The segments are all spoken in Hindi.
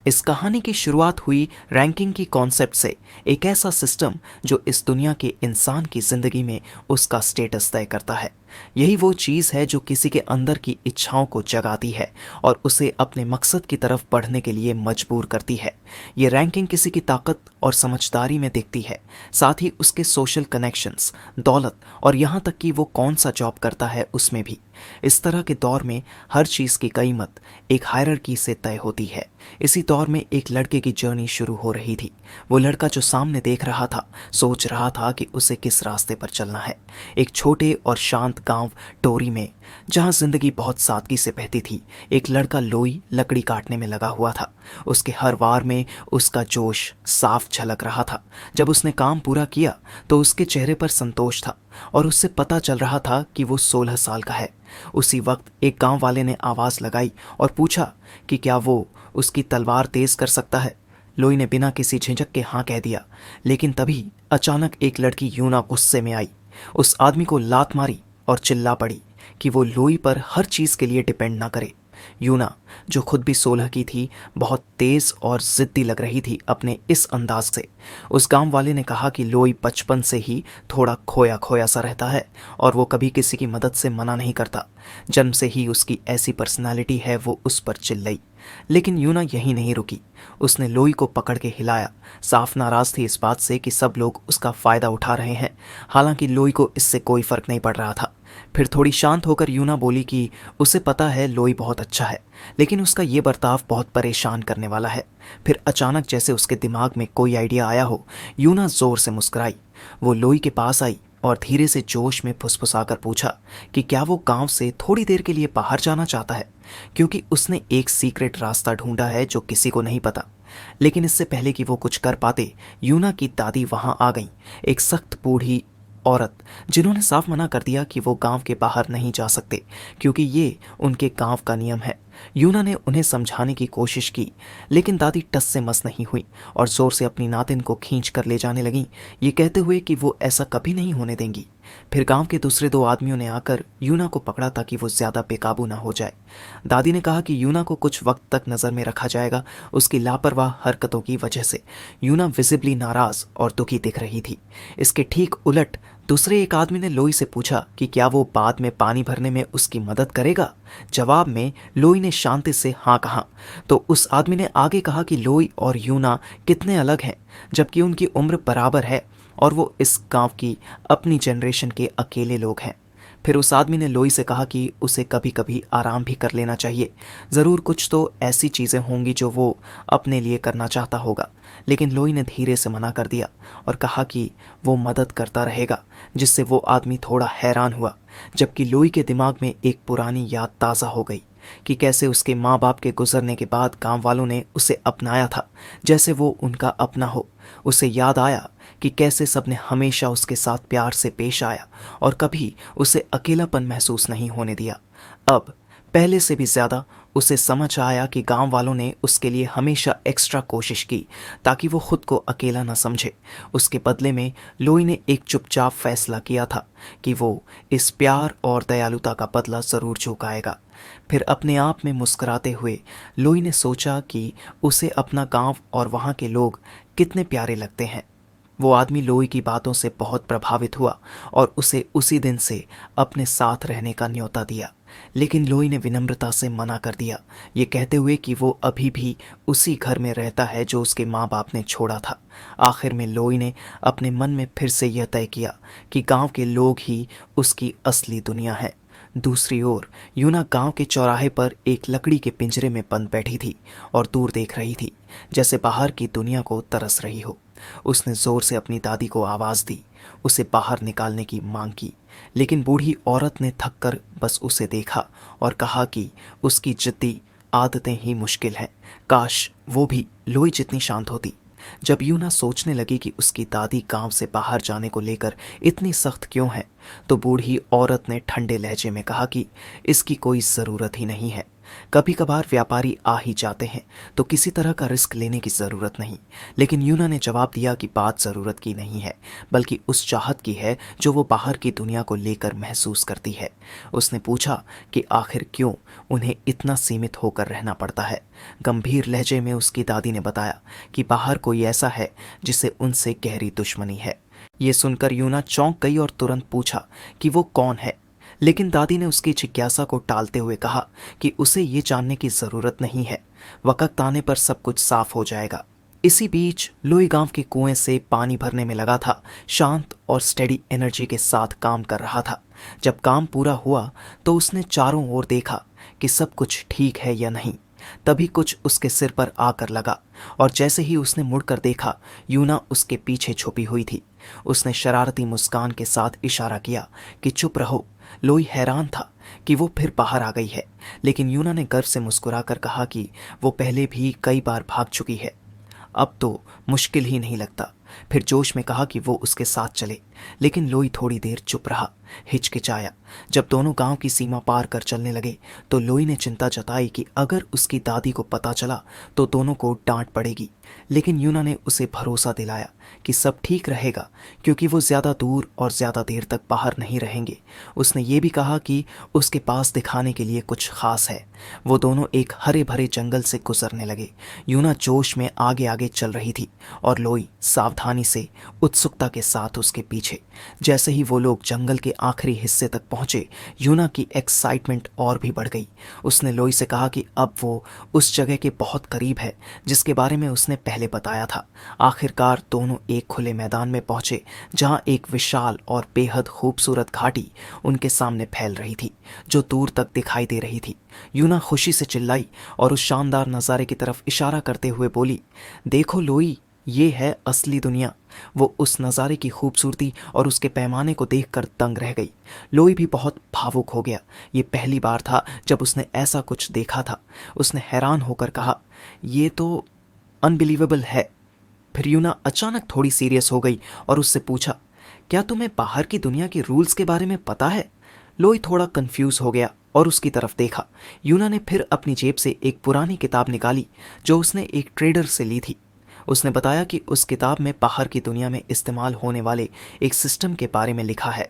इस कहानी की शुरुआत हुई रैंकिंग की कॉन्सेप्ट से। एक ऐसा सिस्टम जो इस दुनिया के इंसान की जिंदगी में उसका स्टेटस तय करता है। यही वो चीज़ है जो किसी के अंदर की इच्छाओं को जगाती है और उसे अपने मकसद की तरफ बढ़ने के लिए मजबूर करती है। ये रैंकिंग किसी की ताकत और समझदारी में दिखती है, साथ ही उसके सोशल कनेक्शंस, दौलत और यहाँ तक कि वो कौन सा जॉब करता है उसमें भी। इस तरह के दौर में हर चीज़ की कीमत एक हायरार्की से तय होती है। इसी दौर में एक लड़के की जर्नी शुरू हो रही थी। वो लड़का जो सामने देख रहा था, सोच रहा था कि उसे किस रास्ते पर चलना है। एक छोटे और शांत गांव टोरी में, जहां जिंदगी बहुत सादगी से बहती थी, एक लड़का लोई लकड़ी काटने में लगा हुआ था। उसके हर वार में उसका जोश साफ झलक रहा था। जब उसने काम पूरा किया तो उसके चेहरे पर संतोष था और उससे पता चल रहा था कि वो 16 साल का है। उसी वक्त एक गांव वाले ने आवाज लगाई और पूछा कि क्या वो उसकी तलवार तेज कर सकता है। लोई ने बिना किसी झिझक के हाँ कह दिया, लेकिन तभी अचानक एक लड़की यूना गुस्से में आई, उस आदमी को लात मारी और चिल्ला पड़ी कि वो लोई पर हर चीज के लिए डिपेंड ना करे। यूना, जो खुद भी 16 की थी, बहुत तेज और जिद्दी लग रही थी अपने इस अंदाज से। उस गांव वाले ने कहा कि लोई बचपन से ही थोड़ा खोया खोया सा रहता है और वो कभी किसी की मदद से मना नहीं करता। जन्म से ही उसकी ऐसी पर्सनालिटी है। वो उस पर चिल्लाई, लेकिन यूना यहीं नहीं रुकी। उसने लोई को पकड़ के हिलाया। साफ नाराज थी इस बात से कि सब लोग उसका फायदा उठा रहे हैं। हालांकि लोई को इससे कोई फर्क नहीं पड़ रहा था। फिर थोड़ी शांत होकर यूना बोली कि उसे पता है लोई बहुत अच्छा है, लेकिन उसका ये बर्ताव बहुत परेशान करने वाला है। फिर अचानक जैसे उसके दिमाग में कोई आइडिया आया हो, यूना जोर से मुस्कुराई। वो लोई के पास आई और धीरे से जोश में फुसफुसाकर पूछा कि क्या वो गांव से थोड़ी देर के लिए बाहर जाना चाहता है, क्योंकि उसने एक सीक्रेट रास्ता ढूंढा है जो किसी को नहीं पता। लेकिन इससे पहले कि वो कुछ कर पाते, यूना की दादी वहां आ गई, एक सख्त बूढ़ी औरत, जिन्होंने साफ मना कर दिया कि वो गांव के बाहर नहीं जा सकते, क्योंकि ये उनके गांव का नियम है। यूना ने उन्हें समझाने की कोशिश की, लेकिन दादी टस से मस नहीं हुई और जोर से अपनी नातिन को खींच कर ले जाने लगी, ये कहते हुए कि वो ऐसा कभी नहीं होने देंगी। फिर गांव के दूसरे दो आदमियों ने आकर यूना को पकड़ा ताकि वो ज्यादा बेकाबू ना हो जाए। दादी ने कहा कि यूना को कुछ वक्त तक नजर में रखा जाएगा। उसकी लापरवाह हरकतों की वजह से यूना विजिबली नाराज और दुखी दिख रही थी। इसके ठीक उलट दूसरे एक आदमी ने लोई से पूछा कि क्या वो बाद में पानी भरने में उसकी मदद करेगा। जवाब में लोई ने शांति से हाँ कहा। तो उस आदमी ने आगे कहा कि लोई और यूना कितने अलग हैं, जबकि उनकी उम्र बराबर है और वो इस गांव की अपनी जनरेशन के अकेले लोग हैं। फिर उस आदमी ने लोई से कहा कि उसे कभी कभी आराम भी कर लेना चाहिए। ज़रूर कुछ तो ऐसी चीज़ें होंगी जो वो अपने लिए करना चाहता होगा। लेकिन लोई ने धीरे से मना कर दिया और कहा कि वो मदद करता रहेगा, जिससे वो आदमी थोड़ा हैरान हुआ। जबकि लोई के दिमाग में एक पुरानी याद ताज़ा हो गई कि कैसे उसके माँ बाप के गुजरने के बाद गांव वालों ने उसे अपनाया था, जैसे वो उनका अपना हो। उसे याद आया कि कैसे सबने हमेशा उसके साथ प्यार से पेश आया और कभी उसे अकेलापन महसूस नहीं होने दिया। अब पहले से भी ज्यादा उसे समझ आया कि गांव वालों ने उसके लिए हमेशा एक्स्ट्रा कोशिश की ताकि वो खुद को अकेला न समझे। उसके बदले में लोई ने एक चुपचाप फैसला किया था कि वो इस प्यार और दयालुता का बदला जरूर चुकाएगा। फिर अपने आप में मुस्कुराते हुए लोई ने सोचा कि उसे अपना गांव और वहाँ के लोग कितने प्यारे लगते हैं। वो आदमी लोई की बातों से बहुत प्रभावित हुआ और उसे उसी दिन से अपने साथ रहने का न्योता दिया। लेकिन लोई ने विनम्रता से मना कर दिया, ये कहते हुए कि वो अभी भी उसी घर में रहता है जो उसके माँ बाप ने छोड़ा था। आखिर में लोई ने अपने मन में फिर से यह तय किया कि गांव के लोग ही उसकी असली दुनिया है। दूसरी ओर यूना गांव के चौराहे पर एक लकड़ी के पिंजरे में बंद बैठी थी और दूर देख रही थी, जैसे बाहर की दुनिया को तरस रही हो। उसने जोर से अपनी दादी को आवाज दी, उसे बाहर निकालने की मांग की, लेकिन बूढ़ी औरत ने थककर बस उसे देखा और कहा कि उसकी जिद्दी आदतें ही मुश्किल हैं। काश वो भी लोई जितनी शांत होती। जब यूना सोचने लगी कि उसकी दादी गांव से बाहर जाने को लेकर इतनी सख्त क्यों है, तो बूढ़ी औरत ने ठंडे लहजे में कहा कि इसकी कोई ज़रूरत ही नहीं है। कभी कभार व्यापारी आ ही जाते हैं तो किसी तरह का रिस्क लेने की ज़रूरत नहीं। लेकिन यूना ने जवाब दिया कि बात ज़रूरत की नहीं है, बल्कि उस चाहत की है जो वो बाहर की दुनिया को लेकर महसूस करती है। उसने पूछा कि आखिर क्यों उन्हें इतना सीमित होकर रहना पड़ता है। गंभीर लहजे में उसकी दादी ने बताया कि बाहर कोई ऐसा है जिसे उनसे गहरी दुश्मनी है। ये सुनकर यूना चौंक गई और तुरंत पूछा कि वो कौन है। लेकिन दादी ने उसकी जिज्ञासा को टालते हुए कहा कि उसे ये जानने की ज़रूरत नहीं है, वक्त आने पर सब कुछ साफ हो जाएगा। इसी बीच लोई गांव के कुएं से पानी भरने में लगा था, शांत और स्टेडी एनर्जी के साथ काम कर रहा था। जब काम पूरा हुआ तो उसने चारों ओर देखा कि सब कुछ ठीक है या नहीं। तभी कुछ उसके सिर पर आकर लगा और जैसे ही उसने मुड़कर देखा, यूना उसके पीछे छुपी हुई थी। उसने शरारती मुस्कान के साथ इशारा किया कि चुप रहो। लोई हैरान था कि वो फिर बाहर आ गई है, लेकिन यूना ने गर्व से मुस्कुराकर कहा कि वो पहले भी कई बार भाग चुकी है, अब तो मुश्किल ही नहीं लगता। फिर जोश में कहा कि वो उसके साथ चले, लेकिन लोई थोड़ी देर चुप रहा, हिचकिचाया। जब दोनों गांव की सीमा पार कर चलने लगे तो लोई ने चिंता जताई कि अगर उसकी दादी को पता चला तो दोनों को डांट पड़ेगी। लेकिन यूना ने उसे भरोसा दिलाया कि सब ठीक रहेगा, क्योंकि वो ज़्यादा दूर और ज़्यादा देर तक बाहर नहीं रहेंगे। उसने ये भी कहा कि उसके पास दिखाने के लिए कुछ खास है। वो दोनों एक हरे भरे जंगल से गुजरने लगे। यूना जोश में आगे आगे चल रही थी और लोई सावधानी से, उत्सुकता के साथ उसके पीछे। जैसे ही वो लोग जंगल के आखिरी हिस्से तक पहुंचे, यूना की एक्साइटमेंट और भी बढ़ गई। उसने लोई से कहा कि अब वो उस जगह के बहुत करीब है जिसके बारे में उसने पहले बताया था। आखिरकार दोनों एक खुले मैदान में पहुंचे जहां एक विशाल और बेहद खूबसूरत घाटी उनके सामने फैल रही थी, जो दूर तक दिखाई दे रही थी। यूना खुशी से चिल्लाई और उस शानदार नज़ारे की तरफ इशारा करते हुए बोली, देखो लोई, ये है असली दुनिया। वो उस नज़ारे की खूबसूरती और उसके पैमाने को देखकर दंग रह गई। लोई भी बहुत भावुक हो गया। ये पहली बार था जब उसने ऐसा कुछ देखा था। उसने हैरान होकर कहा, ये तो अनबिलीवेबल है। फिर यूना अचानक थोड़ी सीरियस हो गई और उससे पूछा, क्या तुम्हें बाहर की दुनिया के रूल्स के बारे में पता है? लोई थोड़ा कंफ्यूज हो गया और उसकी तरफ देखा। यूना ने फिर अपनी जेब से एक पुरानी किताब निकाली जो उसने एक ट्रेडर से ली थी। उसने बताया कि उस किताब में बाहर की दुनिया में इस्तेमाल होने वाले एक सिस्टम के बारे में लिखा है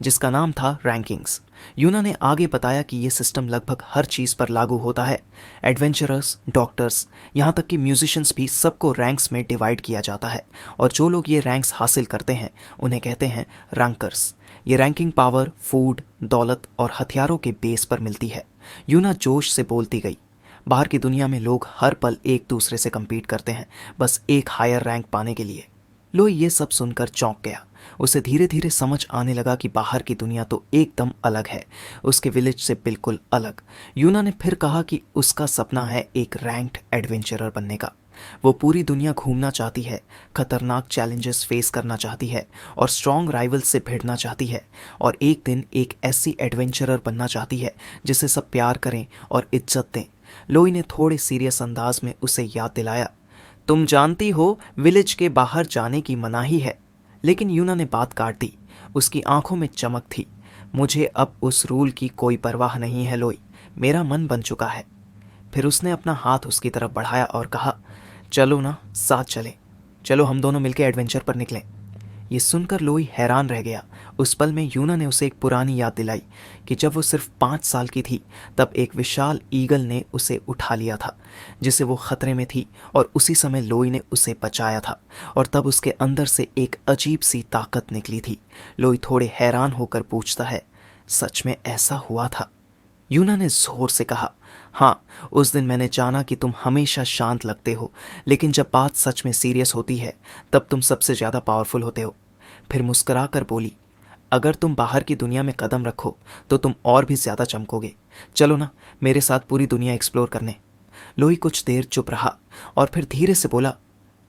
जिसका नाम था रैंकिंग्स। यूना ने आगे बताया कि यह सिस्टम लगभग हर चीज़ पर लागू होता है। एडवेंचरर्स, डॉक्टर्स, यहाँ तक कि म्यूजिशियंस भी, सबको रैंक्स में डिवाइड किया जाता है और जो लोग ये रैंक्स हासिल करते हैं उन्हें कहते हैं रैंकर्स। ये रैंकिंग पावर, फूड, दौलत और हथियारों के बेस पर मिलती है। यूना जोश से बोलती गई, बाहर की दुनिया में लोग हर पल एक दूसरे से compete करते हैं, बस एक हायर रैंक पाने के लिए। लोई ये सब सुनकर चौंक गया। उसे धीरे धीरे समझ आने लगा कि बाहर की दुनिया तो एकदम अलग है, उसके विलेज से बिल्कुल अलग। यूना ने फिर कहा कि उसका सपना है एक रैंक्ड एडवेंचरर बनने का। वो पूरी दुनिया घूमना चाहती है, खतरनाक चैलेंजेस फेस करना चाहती है और स्ट्रॉन्ग राइवल्स से भिड़ना चाहती है, और एक दिन एक ऐसी एडवेंचरर बनना चाहती है जिसे सब प्यार करें और इज्जत दें। लोई ने थोड़े सीरियस अंदाज में उसे याद दिलाया, तुम जानती हो विलेज के बाहर जाने की मनाही है। लेकिन यूना ने बात काट दी। उसकी आंखों में चमक थी। मुझे अब उस रूल की कोई परवाह नहीं है लोई, मेरा मन बन चुका है। फिर उसने अपना हाथ उसकी तरफ बढ़ाया और कहा, चलो ना, साथ चले, चलो हम दोनों मिलकर एडवेंचर पर निकलें। ये सुनकर लोई हैरान रह गया। उस पल में यूना ने उसे एक पुरानी याद दिलाई कि जब वो सिर्फ 5 साल की थी तब एक विशाल ईगल ने उसे उठा लिया था जिसे वो खतरे में थी, और उसी समय लोई ने उसे बचाया था और तब उसके अंदर से एक अजीब सी ताकत निकली थी। लोई थोड़े हैरान होकर पूछता है, सच में ऐसा हुआ था? यूना ने जोर से कहा, हाँ, उस दिन मैंने जाना कि तुम हमेशा शांत लगते हो, लेकिन जब बात सच में सीरियस होती है तब तुम सबसे ज़्यादा पावरफुल होते हो। फिर मुस्कुरा कर बोली, अगर तुम बाहर की दुनिया में कदम रखो तो तुम और भी ज़्यादा चमकोगे। चलो ना मेरे साथ पूरी दुनिया एक्सप्लोर करने। लोई कुछ देर चुप रहा और फिर धीरे से बोला,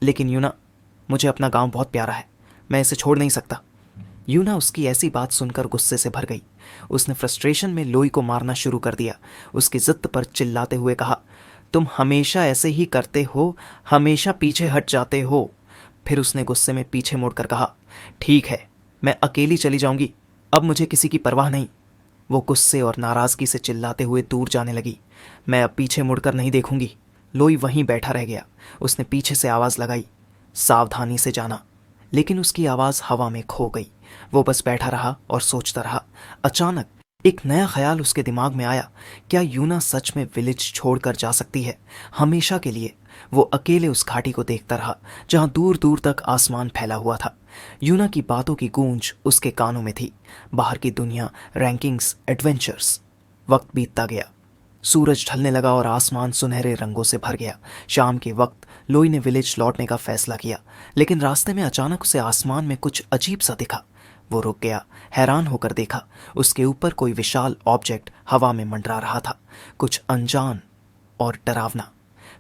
लेकिन यूना, मुझे अपना गांव बहुत प्यारा है, मैं इसे छोड़ नहीं सकता। यूना उसकी ऐसी बात सुनकर गुस्से से भर गई। उसने फ्रस्ट्रेशन में लोई को मारना शुरू कर दिया। उसकी जिद पर चिल्लाते हुए कहा, तुम हमेशा ऐसे ही करते हो, हमेशा पीछे हट जाते हो। फिर उसने गुस्से में पीछे मुड़कर कहा, ठीक है, मैं अकेली चली जाऊंगी, अब मुझे किसी की परवाह नहीं। वो गुस्से और नाराजगी से चिल्लाते हुए दूर जाने लगी। मैं अब पीछे मुड़कर नहीं देखूंगी। लोई वहीं बैठा रह गया। उसने पीछे से आवाज लगाई, सावधानी से जाना। लेकिन उसकी आवाज हवा में खो गई। वो बस बैठा रहा और सोचता रहा। अचानक एक नया ख्याल उसके दिमाग में आया। क्या यूना सच में विलेज छोड़कर जा सकती है, हमेशा के लिए? वो अकेले उस घाटी को देखता रहा जहां दूर दूर तक आसमान फैला हुआ था। यूना की बातों की गूंज उसके कानों में थी। बाहर की दुनिया, रैंकिंग्स, एडवेंचर्स। वक्त बीतता गया। सूरज ढलने लगा और आसमान सुनहरे रंगों से भर गया। शाम के वक्त लोई ने विलेज लौटने का फैसला किया, लेकिन रास्ते में अचानक उसे आसमान में कुछ अजीब सा दिखा। वो रुक गया, हैरान होकर देखा। उसके ऊपर कोई विशाल ऑब्जेक्ट हवा में मंडरा रहा था, कुछ अनजान और डरावना।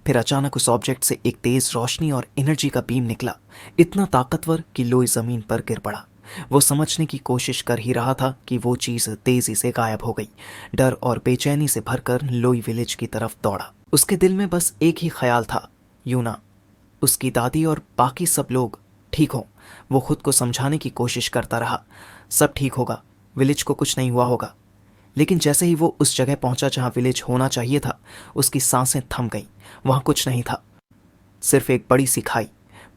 फिर अचानक उस ऑब्जेक्ट से एक तेज रोशनी और एनर्जी का बीम निकला, इतना ताकतवर कि लोई जमीन पर गिर पड़ा। वो समझने की कोशिश कर ही रहा था कि वो चीज तेजी से गायब हो गई। डर और बेचैनी से भरकर लोई विलेज की तरफ दौड़ा। उसके दिल में बस एक ही ख्याल था, यूना, उसकी दादी और बाकी सब लोग ठीक हो। वो खुद को समझाने की कोशिश करता रहा, सब ठीक होगा, विलेज को कुछ नहीं हुआ होगा। लेकिन जैसे ही वो उस जगह पहुंचा जहां विलेज होना चाहिए था, उसकी सांसें थम गईं। वहां कुछ नहीं था, सिर्फ एक बड़ी सी खाई।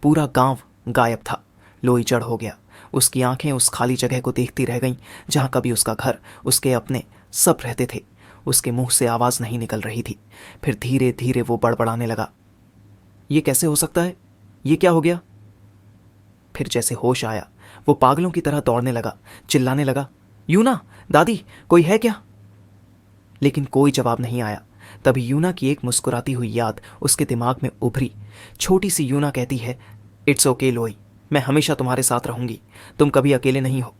पूरा गांव गायब था। लोई जड़ हो गया। उसकी आंखें उस खाली जगह को देखती रह गईं जहां कभी उसका घर, उसके अपने सब रहते थे। उसके मुंह से आवाज नहीं निकल रही थी। फिर धीरे धीरे वो बड़बड़ाने लगा, ये कैसे हो सकता है, ये क्या हो गया? फिर जैसे होश आया, वो पागलों की तरह दौड़ने लगा, चिल्लाने लगा, यूना, दादी, कोई है क्या? लेकिन कोई जवाब नहीं आया। तभी यूना की एक मुस्कुराती हुई याद उसके दिमाग में उभरी। छोटी सी यूना कहती है, इट्स ओके लोई, मैं हमेशा तुम्हारे साथ रहूंगी, तुम कभी अकेले नहीं हो।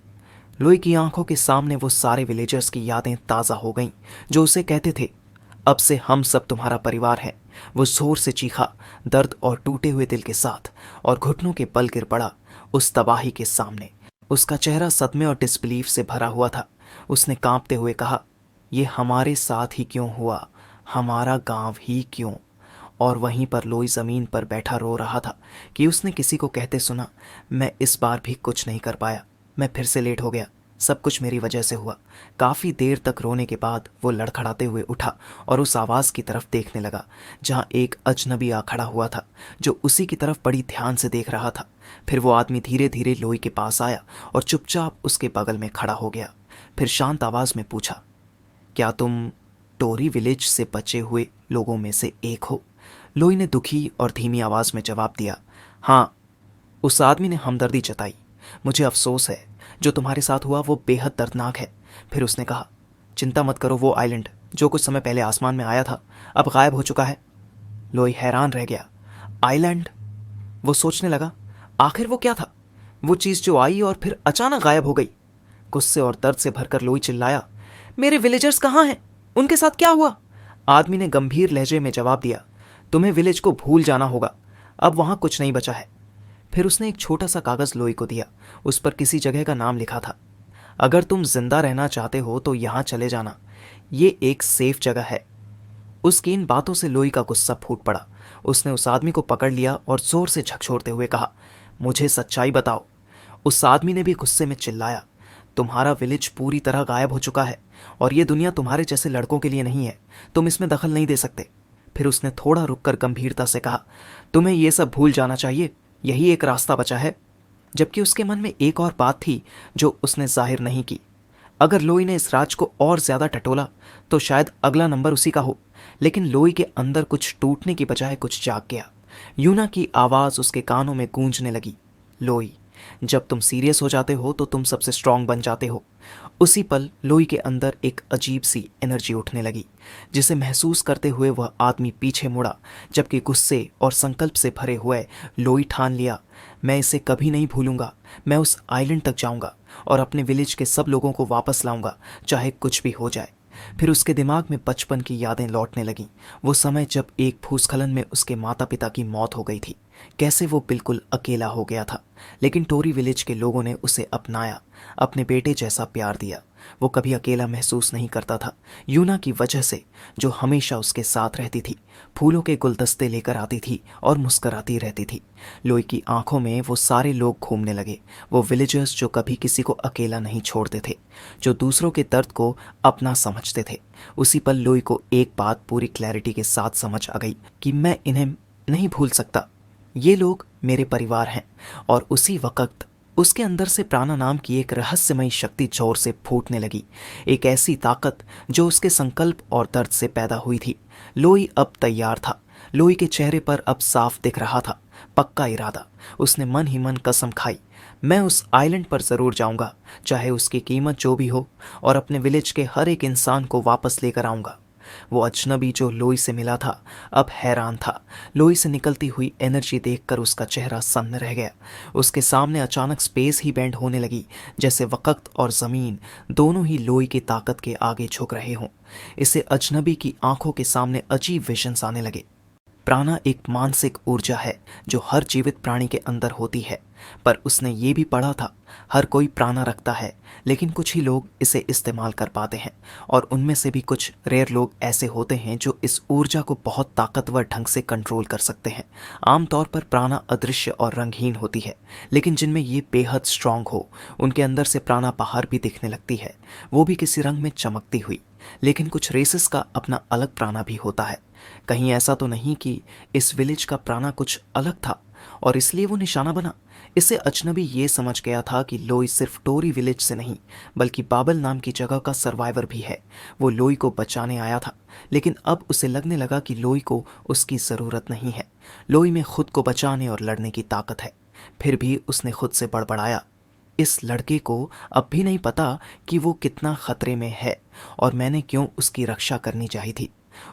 लोई की आंखों के सामने वो सारे विलेजर्स की यादें ताज़ा हो गईं जो उसे कहते थे, अब से हम सब तुम्हारा परिवार है। वो जोर से चीखा, दर्द और टूटे हुए दिल के साथ, और घुटनों के बल गिर पड़ा उस तबाही के सामने। उसका चेहरा सदमे और डिसबिलीफ से भरा हुआ था। उसने कांपते हुए कहा, ये हमारे साथ ही क्यों हुआ, हमारा गांव ही क्यों? और वहीं पर लोई ज़मीन पर बैठा रो रहा था कि उसने किसी को कहते सुना, मैं इस बार भी कुछ नहीं कर पाया, मैं फिर से लेट हो गया, सब कुछ मेरी वजह से हुआ। काफ़ी देर तक रोने के बाद वो लड़खड़ाते हुए उठा और उस आवाज़ की तरफ देखने लगा जहाँ एक अजनबी आ खड़ा हुआ था जो उसी की तरफ बड़ी ध्यान से देख रहा था। फिर वो आदमी धीरे धीरे लोई के पास आया और चुपचाप उसके बगल में खड़ा हो गया। फिर शांत आवाज़ में पूछा, क्या तुम टोरी विलेज से बचे हुए लोगों में से एक हो? लोई ने दुखी और धीमी आवाज़ में जवाब दिया, हाँ। उस आदमी ने हमदर्दी जताई, मुझे अफसोस है, जो तुम्हारे साथ हुआ वो बेहद दर्दनाक है। फिर उसने कहा, चिंता मत करो, वो आइलैंड जो कुछ समय पहले आसमान में आया था अब गायब हो चुका है। लोई हैरान रह गया। आइलैंड? वो सोचने लगा, आखिर वो क्या था, वो चीज़ जो आई और फिर अचानक गायब हो गई। गुस्से और दर्द से भरकर लोई चिल्लाया, मेरे विलेजर्स कहाँ हैं, उनके साथ क्या हुआ? आदमी ने गंभीर लहजे में जवाब दिया, तुम्हें विलेज को भूल जाना होगा, अब वहां कुछ नहीं बचा है। फिर उसने एक छोटा सा कागज लोई को दिया। उस पर किसी जगह का नाम लिखा था, अगर तुम जिंदा रहना चाहते हो तो यहां चले जाना, ये एक सेफ जगह है। उसकी इन बातों से लोई का गुस्सा फूट पड़ा। उसने उस आदमी को पकड़ लिया और जोर से झकझोरते हुए कहा, मुझे सच्चाई बताओ। उस आदमी ने भी गुस्से में चिल्लाया, तुम्हारा विलेज पूरी तरह गायब हो चुका है और ये दुनिया तुम्हारे जैसे लड़कों के लिए नहीं है, तुम इसमें दखल नहीं दे सकते। फिर उसने थोड़ा रुककर गंभीरता से कहा, तुम्हें यह सब भूल जाना चाहिए, यही एक रास्ता बचा है। जबकि उसके मन में एक और बात थी जो उसने जाहिर नहीं की। अगर लोई ने इस राज को और ज्यादा टटोला तो शायद अगला नंबर उसी का हो। लेकिन लोई के अंदर कुछ टूटने की बजाय कुछ जाग गया। यूना की आवाज उसके कानों में गूंजने लगी, लोई, जब तुम सीरियस हो जाते हो तो तुम सबसे स्ट्रांग बन जाते हो। उसी पल लोई के अंदर एक अजीब सी एनर्जी उठने लगी, जिसे महसूस करते हुए वह आदमी पीछे मुड़ा। जबकि गुस्से और संकल्प से भरे हुए लोई ठान लिया, मैं इसे कभी नहीं भूलूंगा, मैं उस आइलैंड तक जाऊंगा और अपने विलेज के सब लोगों को वापस लाऊंगा, चाहे कुछ भी हो जाए। फिर उसके दिमाग में बचपन की यादें लौटने लगीं। वो समय जब एक भूस्खलन में उसके माता पिता की मौत हो गई थी। कैसे वो बिल्कुल अकेला हो गया था। लेकिन टोरी विलेज के लोगों ने उसे अपनाया, अपने बेटे जैसा प्यार दिया। वो कभी अकेला महसूस नहीं करता था, यूना की वजह से, जो हमेशा उसके साथ रहती थी, फूलों के गुलदस्ते लेकर आती थी और मुस्कराती रहती थी। लोई की आंखों में वो सारे लोग घूमने लगे, वो विलेजर्स जो कभी किसी को अकेला नहीं छोड़ते थे, जो दूसरों के दर्द को अपना समझते थे। उसी पल लोई को एक बात पूरी क्लैरिटी के साथ समझ आ गई कि मैं इन्हें नहीं भूल सकता, ये लोग मेरे परिवार हैं। और उसी वक्त उसके अंदर से प्राणा नाम की एक रहस्यमयी शक्ति जोर से फूटने लगी, एक ऐसी ताकत जो उसके संकल्प और दर्द से पैदा हुई थी। लोई अब तैयार था, लोई के चेहरे पर अब साफ दिख रहा था पक्का इरादा। उसने मन ही मन कसम खाई, मैं उस आइलैंड पर ज़रूर जाऊंगा, चाहे उसकी कीमत जो भी हो, और अपने विलेज के हर एक इंसान को वापस लेकर आऊंगा। वो अजनबी जो लोई से मिला था अब हैरान था। लोई से निकलती हुई एनर्जी देखकर उसका चेहरा सन्न रह गया। उसके सामने अचानक स्पेस ही बेंड होने लगी, जैसे वक्त और ज़मीन दोनों ही लोई की ताकत के आगे झुक रहे हों। इसे अजनबी की आंखों के सामने अजीब विजन्स आने लगे। प्राणा एक मानसिक ऊर्जा है जो हर जीवित प्राणी के अंदर होती है, पर उसने ये भी पढ़ा था, हर कोई प्राणा रखता है, लेकिन कुछ ही लोग इसे इस्तेमाल कर पाते हैं, और उनमें से भी कुछ रेयर लोग ऐसे होते हैं जो इस ऊर्जा को बहुत ताकतवर ढंग से कंट्रोल कर सकते हैं। आमतौर पर प्राणा अदृश्य और रंगहीन होती है, लेकिन जिनमें ये बेहद स्ट्रांग हो, उनके अंदर से प्राणा बाहर भी दिखने लगती है, वो भी किसी रंग में चमकती हुई। लेकिन कुछ रेसेस का अपना अलग प्राणा भी होता है। कहीं ऐसा तो नहीं कि इस विलेज का प्राणा कुछ अलग था और इसलिए वो निशाना बना। इसे अजनबी ये समझ गया था कि लोई सिर्फ टोरी विलेज से नहीं, बल्कि बाबल नाम की जगह का सर्वाइवर भी है। वो लोई को बचाने आया था, लेकिन अब उसे लगने लगा कि लोई को उसकी ज़रूरत नहीं है। लोई में खुद को बचाने और लड़ने की ताकत है। फिर भी उसने खुद से बड़बड़ाया, इस लड़के को अब भी नहीं पता कि वो कितना खतरे में है और मैंने क्यों उसकी रक्षा करनी चाहिए थी।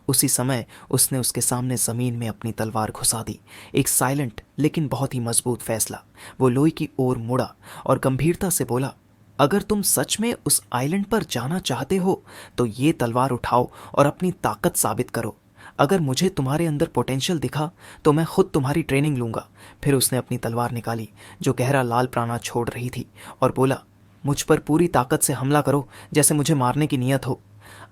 उसी समय उसने उसके सामने जमीन में अपनी तलवार घुसा दी। एक साइलेंट लेकिन बहुत ही मजबूत फैसला। वो लोई की ओर मुड़ा और गंभीरता से बोला, अगर तुम सच में उस आइलैंड पर जाना चाहते हो तो ये तलवार उठाओ और अपनी ताकत साबित करो। अगर मुझे तुम्हारे अंदर पोटेंशियल दिखा तो मैं खुद तुम्हारी ट्रेनिंग लूंगा। फिर उसने अपनी तलवार निकाली जो गहरा लाल प्राणा छोड़ रही थी और बोला, मुझ पर पूरी ताकत से हमला करो, जैसे मुझे मारने की नीयत हो।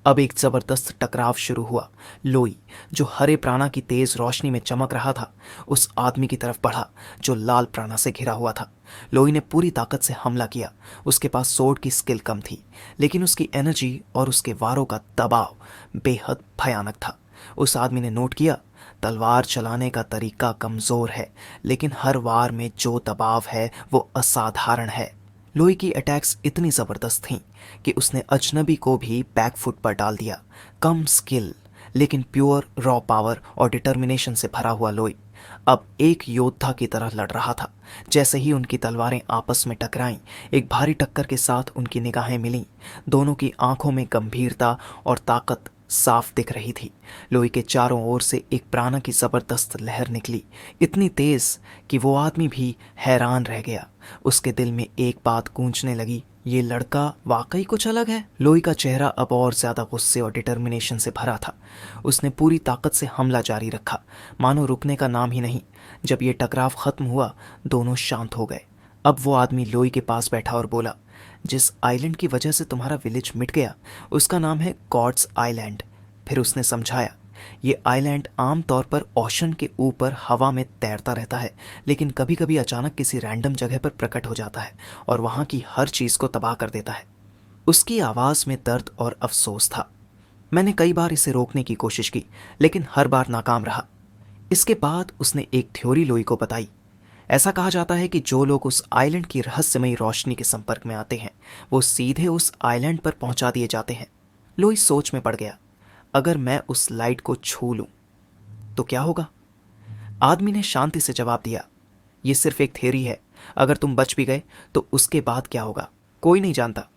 अब एक जबरदस्त टकराव शुरू हुआ। लोई, जो हरे प्राणा की तेज रोशनी में चमक रहा था, उस आदमी की तरफ बढ़ा जो लाल प्राणा से घिरा हुआ था। लोई ने पूरी ताकत से हमला किया। उसके पास सोर्ड की स्किल कम थी, लेकिन उसकी एनर्जी और उसके वारों का दबाव बेहद भयानक था। उस आदमी ने नोट किया, तलवार चलाने का तरीका कमजोर है, लेकिन हर वार में जो दबाव है वो असाधारण है। लोई की अटैक्स इतनी ज़बरदस्त थीं कि उसने अजनबी को भी बैकफुट पर डाल दिया। कम स्किल लेकिन प्योर रॉ पावर और डिटर्मिनेशन से भरा हुआ लोई अब एक योद्धा की तरह लड़ रहा था। जैसे ही उनकी तलवारें आपस में टकराईं, एक भारी टक्कर के साथ उनकी निगाहें मिलीं। दोनों की आंखों में गंभीरता और ताकत साफ दिख रही थी। लोई के चारों ओर से एक प्राणा की जबरदस्त लहर निकली, इतनी तेज कि वो आदमी भी हैरान रह गया। उसके दिल में एक बात गूंजने लगी, ये लड़का वाकई कुछ अलग है। लोई का चेहरा अब और ज्यादा गुस्से और डिटर्मिनेशन से भरा था। उसने पूरी ताकत से हमला जारी रखा, मानो रुकने का नाम ही नहीं। जब ये टकराव खत्म हुआ, दोनों शांत हो गए। अब वो आदमी लोई के पास बैठा और बोला, जिस आइलैंड की वजह से तुम्हारा विलेज मिट गया, उसका नाम है गॉड्स आइलैंड। फिर उसने समझाया, ये आइलैंड आमतौर पर ओशन के ऊपर हवा में तैरता रहता है, लेकिन कभी कभी अचानक किसी रैंडम जगह पर प्रकट हो जाता है और वहाँ की हर चीज़ को तबाह कर देता है। उसकी आवाज़ में दर्द और अफसोस था। मैंने कई बार इसे रोकने की कोशिश की, लेकिन हर बार नाकाम रहा। इसके बाद उसने एक थ्योरी लोई को बताई। ऐसा कहा जाता है कि जो लोग उस आइलैंड की रहस्यमयी रोशनी के संपर्क में आते हैं, वो सीधे उस आइलैंड पर पहुंचा दिए जाते हैं। लोई सोच में पड़ गया, अगर मैं उस लाइट को छू लूं तो क्या होगा? आदमी ने शांति से जवाब दिया, ये सिर्फ एक थ्योरी है। अगर तुम बच भी गए तो उसके बाद क्या होगा, कोई नहीं जानता।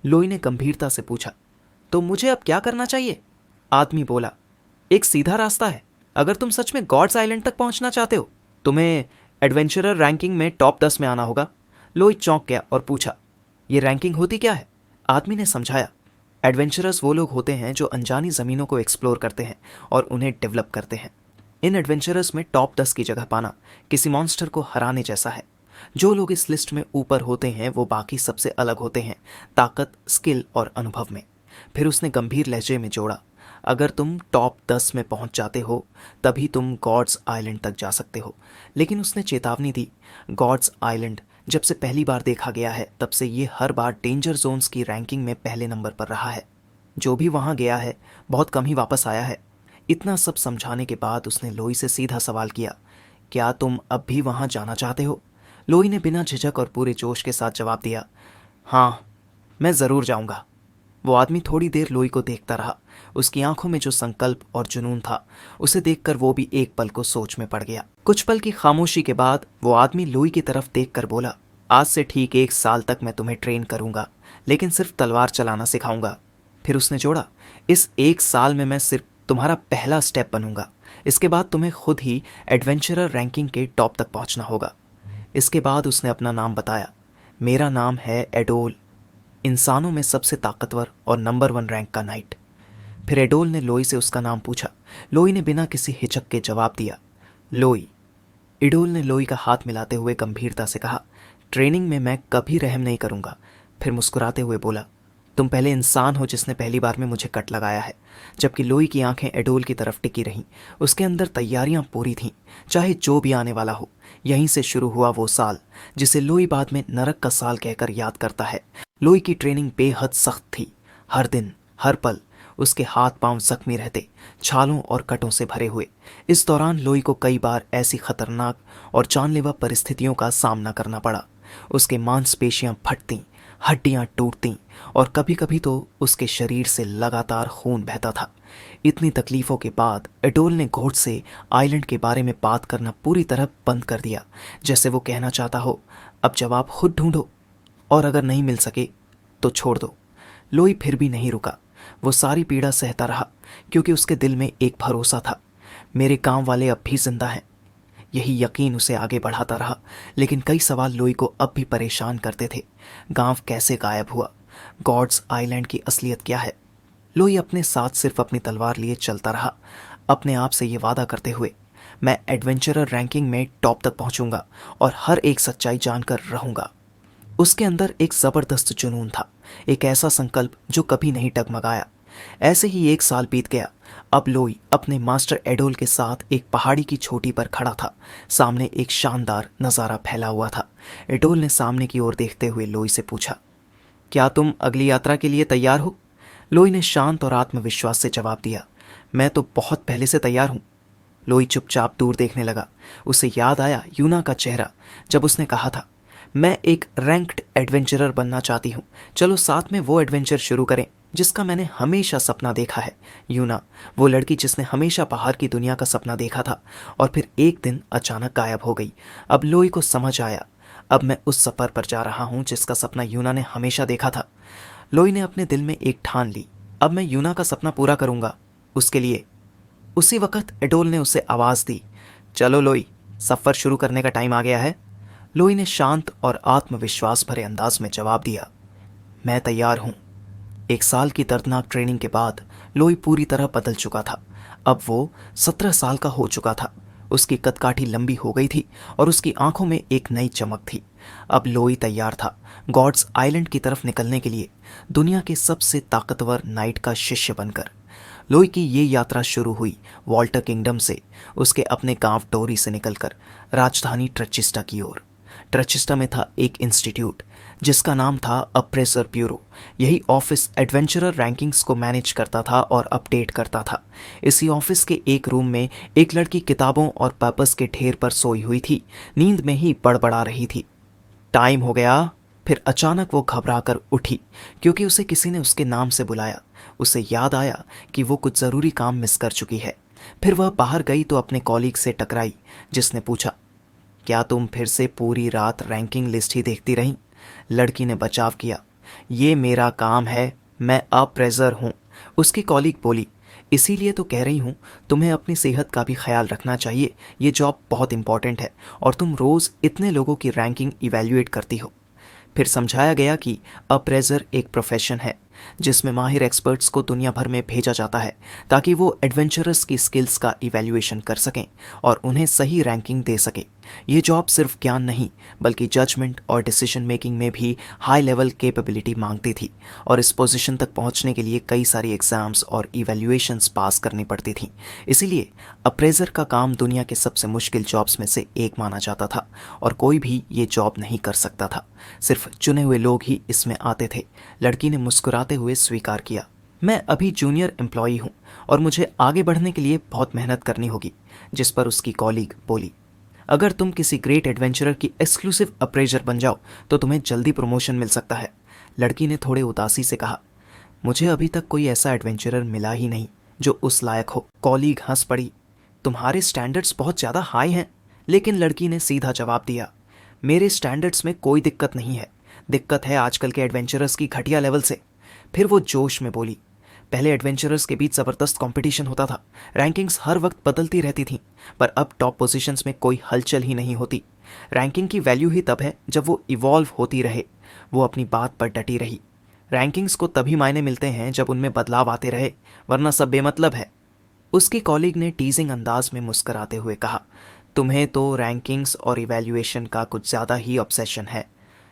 लोई ने गंभीरता से पूछा, तो मुझे अब क्या करना चाहिए? आदमी बोला, एक सीधा रास्ता है। अगर तुम सच में गॉड्स आइलैंड तक पहुंचना चाहते हो, तुम्हें एडवेंचरर रैंकिंग में टॉप 10 में आना होगा। लोई चौंक गया और पूछा, ये रैंकिंग होती क्या है? आदमी ने समझाया, एडवेंचरर्स वो लोग होते हैं जो अनजानी ज़मीनों को एक्सप्लोर करते हैं और उन्हें डेवलप करते हैं। इन एडवेंचरर्स में टॉप 10 की जगह पाना किसी मॉन्स्टर को हराने जैसा है। जो लोग इस लिस्ट में ऊपर होते हैं वो बाकी सबसे अलग होते हैं, ताकत, स्किल और अनुभव में। फिर उसने गंभीर लहजे में जोड़ा, अगर तुम टॉप 10 में पहुंच जाते हो तभी तुम गॉड्स आइलैंड तक जा सकते हो। लेकिन उसने चेतावनी दी, गॉड्स आइलैंड जब से पहली बार देखा गया है तब से ये हर बार डेंजर जोन्स की रैंकिंग में पहले नंबर पर रहा है। जो भी वहां गया है बहुत कम ही वापस आया है। इतना सब समझाने के बाद उसने लोई से सीधा सवाल किया, क्या तुम अब भी वहां जाना चाहते हो? लोई ने बिना झिझक और पूरे जोश के साथ जवाब दिया, हाँ, मैं ज़रूर जाऊंगा। वो आदमी थोड़ी देर लोई को देखता रहा। उसकी आंखों में जो संकल्प और जुनून था उसे देखकर वो भी एक पल को सोच में पड़ गया। कुछ पल की खामोशी के बाद वो आदमी लोई की तरफ देखकर बोला, आज से ठीक 1 साल तक मैं तुम्हें ट्रेन करूंगा, लेकिन सिर्फ तलवार चलाना सिखाऊंगा। फिर उसने जोड़ा, इस 1 साल में मैं सिर्फ तुम्हारा पहला स्टेप बनूंगा। इसके बाद तुम्हें खुद ही एडवेंचरर रैंकिंग के टॉप तक पहुंचना होगा। इसके बाद उसने अपना नाम बताया, मेरा नाम है एडोल, इंसानों में सबसे ताकतवर और नंबर 1 रैंक का नाइट। फिर एडोल ने लोई से उसका नाम पूछा। लोई ने बिना किसी हिचक के जवाब दिया, लोई। एडोल ने लोई का हाथ मिलाते हुए गंभीरता से कहा, ट्रेनिंग में मैं कभी रहम नहीं करूंगा। फिर मुस्कुराते हुए बोला, तुम पहले इंसान हो जिसने पहली बार में मुझे कट लगाया है। जबकि लोई की आंखें एडोल की तरफ टिकी रहीं। उसके अंदर तैयारियां पूरी थीं, चाहे जो भी आने वाला हो। यहीं से शुरू हुआ वो साल जिसे लोई बाद में नरक का साल कहकर याद करता है। लोई की ट्रेनिंग बेहद सख्त थी। हर दिन, हर पल उसके हाथ पांव जख्मी रहते, छालों और कटों से भरे हुए। इस दौरान लोई को कई बार ऐसी खतरनाक और जानलेवा परिस्थितियों का सामना करना पड़ा। उसके मांसपेशियां फटतीं, हड्डियां टूटतीं और कभी कभी तो उसके शरीर से लगातार खून बहता था। इतनी तकलीफों के बाद एडोल ने घोट से आइलैंड के बारे में बात करना पूरी तरह बंद कर दिया, जैसे वो कहना चाहता हो, अब जवाब खुद ढूंढो और अगर नहीं मिल सके तो छोड़ दो। लोई फिर भी नहीं रुका। वो सारी पीड़ा सहता रहा क्योंकि उसके दिल में एक भरोसा था, मेरे गांव वाले अब भी जिंदा हैं। यही यकीन उसे आगे बढ़ाता रहा। लेकिन कई सवाल लोई को अब भी परेशान करते थे। गांव कैसे गायब हुआ? गॉड्स आइलैंड की असलियत क्या है? लोई अपने साथ सिर्फ अपनी तलवार लिए चलता रहा, अपने आप से ये वादा करते हुए, मैं एडवेंचरर रैंकिंग में टॉप तक पहुंचूंगा और हर एक सच्चाई जानकर रहूंगा। उसके अंदर एक जबरदस्त जुनून था, एक ऐसा संकल्प जो कभी नहीं डगमगाया। ऐसे ही 1 साल बीत गया। अब लोई अपने मास्टर एडोल के साथ एक पहाड़ी की चोटी पर खड़ा था। सामने एक शानदार नज़ारा फैला हुआ था। एडोल ने सामने की ओर देखते हुए लोई से पूछा, क्या तुम अगली यात्रा के लिए तैयार हो? लोई ने शांत और आत्मविश्वास से जवाब दिया, मैं तो बहुत पहले से तैयार हूं। लोई चुपचाप दूर देखने लगा। उसे याद आया यूना का चेहरा जब उसने कहा था, मैं एक रैंक्ड एडवेंचरर बनना चाहती हूँ, चलो साथ में वो एडवेंचर शुरू करें जिसका मैंने हमेशा सपना देखा है। यूना, वो लड़की जिसने हमेशा बाहर की दुनिया का सपना देखा था और फिर एक दिन अचानक गायब हो गई। अब लोई को समझ आया, अब मैं उस सफ़र पर जा रहा हूँ जिसका सपना यूना ने हमेशा देखा था। लोई ने अपने दिल में एक ठान ली, अब मैं यूना का सपना पूरा करूँगा उसके लिए। उसी वक्त एडोल ने उसे आवाज़ दी, चलो लोई, सफ़र शुरू करने का टाइम आ गया है। लोई ने शांत और आत्मविश्वास भरे अंदाज में जवाब दिया, मैं तैयार हूँ। 1 साल की दर्दनाक ट्रेनिंग के बाद लोई पूरी तरह बदल चुका था। अब वो 17 साल का हो चुका था। उसकी कदकाठी लंबी हो गई थी और उसकी आंखों में एक नई चमक थी। अब लोई तैयार था गॉड्स आइलैंड की तरफ निकलने के लिए, दुनिया के सबसे ताकतवर नाइट का शिष्य बनकर। लोई की ये यात्रा शुरू हुई वॉल्टर किंगडम से, उसके अपने गांव टोरी से निकलकर राजधानी ट्रचिस्टा की ओर। ट्रचिस्टा में था एक इंस्टीट्यूट जिसका नाम था अप्रेजर ब्यूरो। यही ऑफिस एडवेंचरर रैंकिंग्स को मैनेज करता था और अपडेट करता था। इसी ऑफिस के एक रूम में एक लड़की किताबों और पेपर्स के ढेर पर सोई हुई थी, नींद में ही बड़बड़ा रही थी। टाइम हो गया। फिर अचानक वो घबराकर उठी क्योंकि उसे किसी ने उसके नाम से बुलाया। उसे याद आया कि वो कुछ ज़रूरी काम मिस कर चुकी है। फिर वह बाहर गई तो अपने कॉलीग से टकराई, जिसने पूछा, क्या तुम फिर से पूरी रात रैंकिंग लिस्ट ही देखती रहीं? लड़की ने बचाव किया, ये मेरा काम है, मैं अप्रेजर हूँ। उसकी कॉलीग बोली, इसीलिए तो कह रही हूँ, तुम्हें अपनी सेहत का भी ख्याल रखना चाहिए। ये जॉब बहुत इंपॉर्टेंट है और तुम रोज़ इतने लोगों की रैंकिंग इवैल्यूएट करती हो। फिर समझाया गया कि अप्रेजर एक प्रोफेशन है जिसमें माहिर एक्सपर्ट्स को दुनिया भर में भेजा जाता है ताकि वो एडवेंचरर्स की स्किल्स का इवैल्यूएशन कर सकें और उन्हें सही रैंकिंग दे सके। ये जॉब सिर्फ ज्ञान नहीं बल्कि जजमेंट और डिसीजन मेकिंग में भी हाई लेवल कैपेबिलिटी मांगती थी और इस पोजीशन तक पहुंचने के लिए कई सारी एग्जाम्स और इवैल्यूएशंस पास करनी पड़ती थी। इसीलिए अप्रेजर का काम दुनिया के सबसे मुश्किल जॉब्स में से एक माना जाता था और कोई भी ये जॉब नहीं कर सकता था, सिर्फ चुने हुए लोग ही इसमें आते थे। लड़की ने मुस्कुराते हुए स्वीकार किया, मैं अभी जूनियर एम्प्लॉई हूँ और मुझे आगे बढ़ने के लिए बहुत मेहनत करनी होगी। जिस पर उसकी कॉलीग बोली, अगर तुम किसी ग्रेट एडवेंचरर की एक्सक्लूसिव अप्रेजर बन जाओ तो तुम्हें जल्दी प्रमोशन मिल सकता है। लड़की ने थोड़े उदासी से कहा, मुझे अभी तक कोई ऐसा एडवेंचरर मिला ही नहीं जो उस लायक हो। कॉलीग हंस पड़ी, तुम्हारे स्टैंडर्ड्स बहुत ज़्यादा हाई हैं। लेकिन लड़की ने सीधा जवाब दिया, मेरे स्टैंडर्ड्स में कोई दिक्कत नहीं है, दिक्कत है आजकल के एडवेंचरर्स की घटिया लेवल से। फिर वो जोश में बोली, पहले एडवेंचरर्स के बीच ज़बरदस्त कंपटीशन होता था, रैंकिंग्स हर वक्त बदलती रहती थीं, पर अब टॉप पोजीशंस में कोई हलचल ही नहीं होती। रैंकिंग की वैल्यू ही तब है जब वो इवॉल्व होती रहे। वो अपनी बात पर डटी रही, रैंकिंग्स को तभी मायने मिलते हैं जब उनमें बदलाव आते रहे, वरना सब बेमतलब है। उसकी कॉलीग ने टीजिंग अंदाज में मुस्कराते हुए कहा, तुम्हें तो रैंकिंग्स और इवैल्यूएशन का कुछ ज़्यादा ही ऑब्सेशन है।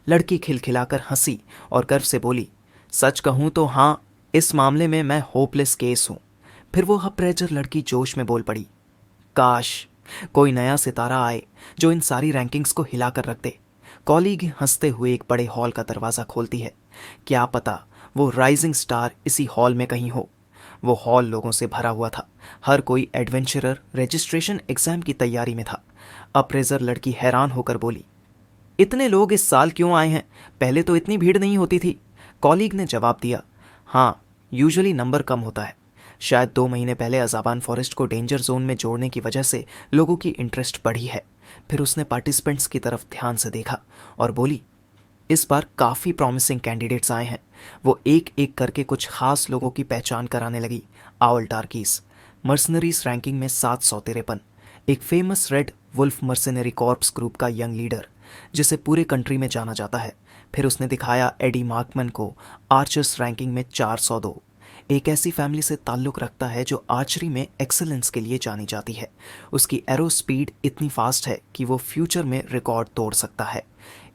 लड़की खिलखिलाकर हंसी और गर्व से बोली, सच कहूँ तो हाँ, इस मामले में मैं होपलेस केस हूँ। फिर वो अप्रेजर लड़की जोश में बोल पड़ी, काश कोई नया सितारा आए जो इन सारी रैंकिंग्स को हिला कर रख दे। कॉलीग हंसते हुए एक बड़े हॉल का दरवाज़ा खोलती है, क्या पता वो राइजिंग स्टार इसी हॉल में कहीं हो। वो हॉल लोगों से भरा हुआ था, हर कोई एडवेंचरर रजिस्ट्रेशन एग्जाम की तैयारी में था। अप्रेजर लड़की हैरान होकर बोली, इतने लोग इस साल क्यों आए हैं, पहले तो इतनी भीड़ नहीं होती थी। कॉलीग ने जवाब दिया, हाँ, यूजुअली नंबर कम होता है। शायद 2 महीने पहले अजाबान फॉरेस्ट को डेंजर जोन में जोड़ने की वजह से लोगों की इंटरेस्ट बढ़ी है। फिर उसने पार्टिसिपेंट्स की तरफ ध्यान से देखा और बोली, इस बार काफ़ी प्रॉमिसिंग कैंडिडेट्स आए हैं। वो एक एक करके कुछ खास लोगों की पहचान कराने लगी। आउल टार्कीस, मर्सनरीज रैंकिंग में 753, एक famous red wolf mercenary corps group का यंग लीडर जिसे पूरे कंट्री में जाना जाता है। फिर उसने दिखाया एडी मार्कमन को आर्चर्स रैंकिंग में 402, एक ऐसी फैमिली से ताल्लुक़ रखता है जो आर्चरी में एक्सेलेंस के लिए जानी जाती है। उसकी एरो स्पीड इतनी फास्ट है कि वो फ्यूचर में रिकॉर्ड तोड़ सकता है।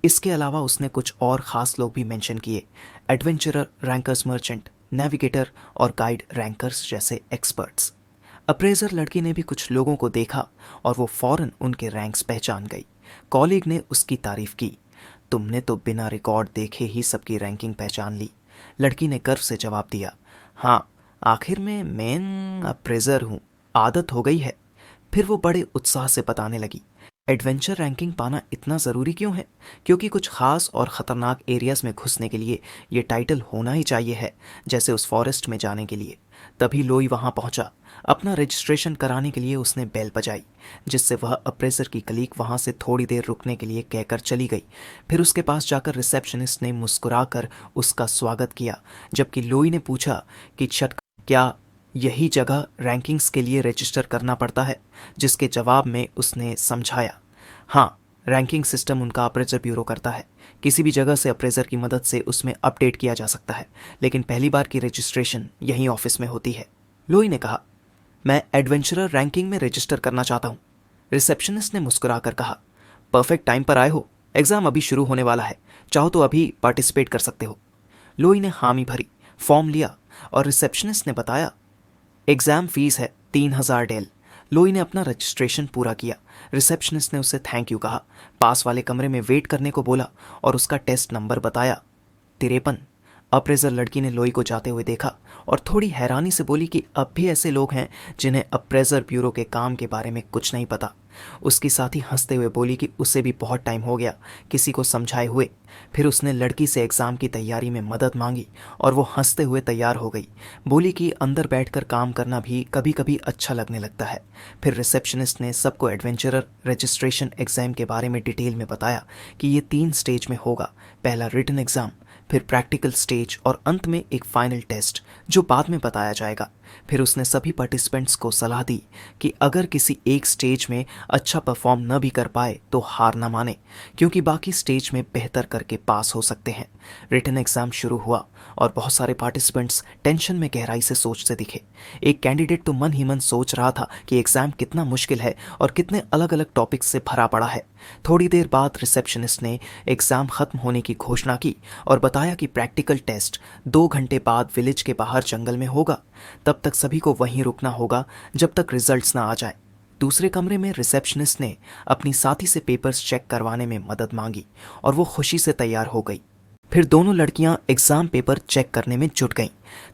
इसके अलावा उसने कुछ और ख़ास लोग भी मेंशन किए, एडवेंचरर, रैंकर्स मर्चेंट, नेविगेटर और गाइड रैंकर्स जैसे एक्सपर्ट्स। अप्रेजर लड़की ने भी कुछ लोगों को देखा और वो फौरन उनके रैंक्स पहचान गई। कॉलीग ने उसकी तारीफ की, तुमने तो बिना रिकॉर्ड देखे ही सबकी रैंकिंग पहचान ली। लड़की ने गर्व से जवाब दिया, हाँ, आखिर में मैं अप्रेजर हूँ, आदत हो गई है। फिर वो बड़े उत्साह से बताने लगी, एडवेंचर रैंकिंग पाना इतना ज़रूरी क्यों है? क्योंकि कुछ ख़ास और ख़तरनाक एरियाज़ में घुसने के लिए ये टाइटल होना ही चाहिए है, जैसे उस फॉरेस्ट में जाने के लिए। तभी लोई वहाँ पहुँचा। अपना रजिस्ट्रेशन कराने के लिए उसने बेल बजाई, जिससे वह अप्रेजर की कलीग वहाँ से थोड़ी देर रुकने के लिए कहकर चली गई। फिर उसके पास जाकर रिसेप्शनिस्ट ने मुस्कुराकर उसका स्वागत किया, जबकि लोई ने पूछा कि क्या यही जगह रैंकिंग्स के लिए रजिस्टर करना पड़ता है? जिसके जवाब में उसने समझाया, हाँ, रैंकिंग सिस्टम उनका अप्रेजर ब्यूरो करता है। किसी भी जगह से अप्रेजर की मदद से उसमें अपडेट किया जा सकता है, लेकिन पहली बार की रजिस्ट्रेशन यहीं ऑफिस में होती है। लोई ने कहा, मैं एडवेंचरर रैंकिंग में रजिस्टर करना चाहता हूँ। रिसेप्शनिस्ट ने मुस्कुराकर कहा, परफेक्ट टाइम पर आए हो, एग्ज़ाम अभी शुरू होने वाला है, चाहो तो अभी पार्टिसिपेट कर सकते हो। लोई ने हामी भरी, फॉर्म लिया और रिसेप्शनिस्ट ने बताया, एग्ज़ाम फीस है 3000 डेल। लोई ने अपना रजिस्ट्रेशन पूरा किया। रिसेप्शनिस्ट ने उसे थैंक यू कहा, पास वाले कमरे में वेट करने को बोला और उसका टेस्ट नंबर बताया, 53। अप्रेजर लड़की ने लोई को जाते हुए देखा और थोड़ी हैरानी से बोली कि अब भी ऐसे लोग हैं जिन्हें अप्रेजर ब्यूरो के काम के बारे में कुछ नहीं पता। उसकी साथी हंसते हुए बोली कि उसे भी बहुत टाइम हो गया किसी को समझाए हुए। फिर उसने लड़की से एग्ज़ाम की तैयारी में मदद मांगी और वो हंसते हुए तैयार हो गई। बोली कि अंदर बैठकर काम करना भी कभी कभी अच्छा लगने लगता है। फिर रिसेप्शनिस्ट ने सबको एडवेंचरर रजिस्ट्रेशन एग्ज़ाम के बारे में डिटेल में बताया कि ये 3 स्टेज में होगा, पहला रिटन एग्ज़ाम, फिर प्रैक्टिकल स्टेज और अंत में एक फाइनल टेस्ट जो बाद में बताया जाएगा। फिर उसने सभी पार्टिसिपेंट्स को सलाह दी कि अगर किसी एक स्टेज में अच्छा परफॉर्म न भी कर पाए तो हार न माने, क्योंकि बाकी स्टेज में बेहतर करके पास हो सकते हैं। रिटन एग्जाम शुरू हुआ और बहुत सारे पार्टिसिपेंट्स टेंशन में गहराई से सोचते दिखे। एक कैंडिडेट तो मन ही मन सोच रहा था कि एग्जाम कितना मुश्किल है और कितने अलग अलग टॉपिक्स से भरा पड़ा है। थोड़ी देर बाद रिसेप्शनिस्ट ने एग्जाम खत्म होने की घोषणा की और बताया कि प्रैक्टिकल टेस्ट 2 घंटे बाद विलेज के बाहर जंगल में होगा। तब तक सभी को वहीं रुकना होगा जब तक रिजल्ट्स ना आ जाए। दूसरे कमरे में रिसेप्शनिस्ट ने अपनी साथी से पेपर्स चेक करवाने में मदद मांगी और वो खुशी से तैयार हो गई। फिर दोनों लड़कियां एग्जाम पेपर चेक करने में जुट गईं।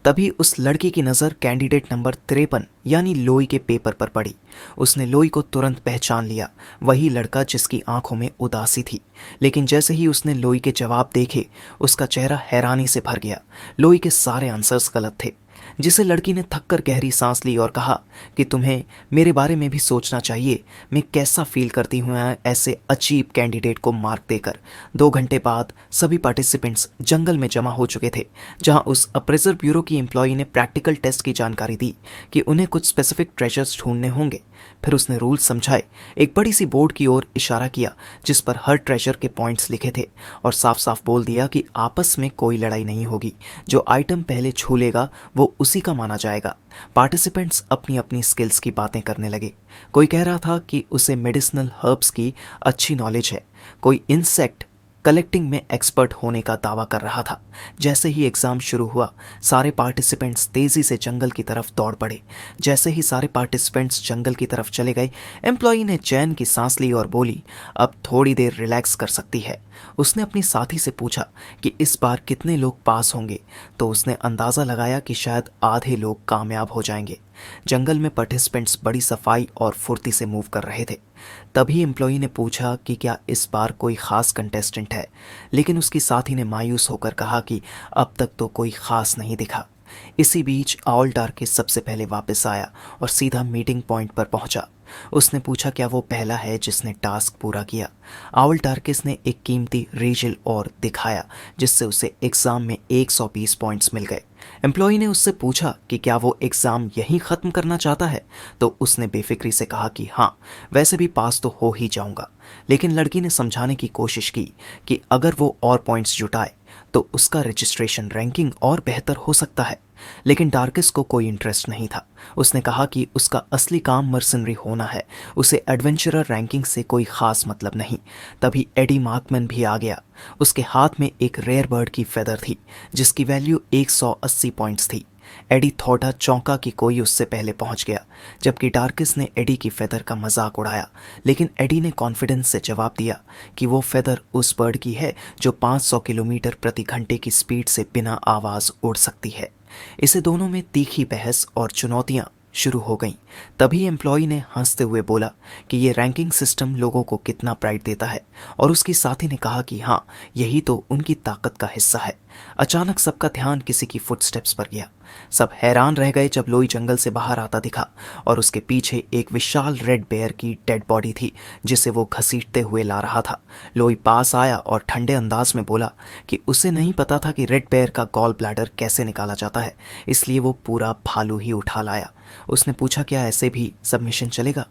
तभी उस लड़की की नज़र कैंडिडेट नंबर 53 यानी लोई के पेपर पर पड़ी। उसने लोई को तुरंत पहचान लिया, वही लड़का जिसकी आंखों में उदासी थी। लेकिन जैसे ही उसने लोई के जवाब देखे, उसका चेहरा हैरानी से भर गया। लोई के सारे आंसर्स गलत थे, जिसे लड़की ने थककर गहरी सांस ली और कहा कि तुम्हें मेरे बारे में भी सोचना चाहिए। मैं कैसा फील करती हूँ ऐसे अजीब कैंडिडेट को मार्क देकर। 2 घंटे बाद सभी पार्टिसिपेंट्स जंगल में जमा हो चुके थे, जहां उस अप्रेजर ब्यूरो की एम्प्लॉई ने प्रैक्टिकल टेस्ट की जानकारी दी कि उन्हें कुछ स्पेसिफिक ट्रेजर्स ढूंढने होंगे। फिर उसने रूल्स समझाए, एक बड़ी सी बोर्ड की ओर इशारा किया जिस पर हर ट्रेजर के पॉइंट्स लिखे थे, और साफ साफ बोल दिया कि आपस में कोई लड़ाई नहीं होगी। जो आइटम पहले छू लेगा वो उसी का माना जाएगा। पार्टिसिपेंट्स अपनी अपनी स्किल्स की बातें करने लगे। कोई कह रहा था कि उसे मेडिसिनल हर्ब्स की अच्छी नॉलेज है, कोई इंसेक्ट कलेक्टिंग में एक्सपर्ट होने का दावा कर रहा था। जैसे ही एग्जाम शुरू हुआ, सारे पार्टिसिपेंट्स तेजी से जंगल की तरफ दौड़ पड़े। जैसे ही सारे पार्टिसिपेंट्स जंगल की तरफ चले गए, एम्प्लॉई ने चैन की सांस ली और बोली, अब थोड़ी देर रिलैक्स कर सकती है। उसने अपनी साथी से पूछा कि इस बार कितने लोग पास होंगे, तो उसने अंदाजा लगाया कि शायद आधे लोग कामयाब हो जाएंगे। जंगल में पार्टिसिपेंट्स बड़ी सफाई और फुर्ती से मूव कर रहे थे। तभी एम्प्लॉई ने पूछा कि क्या इस बार कोई खास कंटेस्टेंट है, लेकिन उसकी साथी ने मायूस होकर कहा कि अब तक तो कोई खास नहीं दिखा। इसी बीच आउल टार्किस सबसे पहले वापस आया और सीधा मीटिंग पॉइंट पर पहुंचा। उसने पूछा क्या वो पहला है जिसने टास्क पूरा किया। आउल टार्किस ने एक कीमती रीजल और दिखाया, जिससे उसे एग्जाम में 120 पॉइंट्स मिल गए। एम्प्लॉई ने उससे पूछा कि क्या वो एग्जाम यहीं ख़त्म करना चाहता है, तो उसने बेफिक्री से कहा कि हाँ, वैसे भी पास तो हो ही जाऊंगा। लेकिन लड़की ने समझाने की कोशिश की कि अगर वो और पॉइंट्स जुटाए तो उसका रजिस्ट्रेशन रैंकिंग और बेहतर हो सकता है। लेकिन टार्किस को कोई इंटरेस्ट नहीं था। उसने कहा कि उसका असली काम मर्सनरी होना है, उसे एडवेंचरर रैंकिंग से कोई खास मतलब नहीं। तभी एडी मार्कमैन भी आ गया। उसके हाथ में एक रेयर बर्ड की फेदर थी जिसकी वैल्यू 180 पॉइंट्स थी। एडी थोड़ा चौंका कि कोई उससे पहले पहुंच गया, जबकि टार्किस ने एडी की फेदर का मजाक उड़ाया। लेकिन एडी ने कॉन्फिडेंस से जवाब दिया कि वो फेदर उस बर्ड की है जो 500 किलोमीटर प्रति घंटे की स्पीड से बिना आवाज़ उड़ सकती है। इसे दोनों में तीखी बहस और चुनौतियां शुरू हो गईं। तभी एम्प्लॉई ने हंसते हुए बोला कि ये रैंकिंग सिस्टम लोगों को कितना प्राइड देता है, और उसकी साथी ने कहा कि हाँ, यही तो उनकी ताकत का हिस्सा है। अचानक सबका ध्यान किसी की फुटस्टेप्स पर गया। सब हैरान रह गए जब लोई जंगल से बाहर आता दिखा और उसके पीछे एक विशाल रेड बेयर की डेड बॉडी थी जिसे वो घसीटते हुए ला रहा था। लोई पास आया और ठंडे अंदाज में बोला कि उसे नहीं पता था कि रेड बेयर का गॉल ब्लैडर कैसे निकाला जाता है, इसलिए वो पूरा भालू ही उठा लाया। उसने पूछा क्या ऐसे भी सबमिशन चलेगा।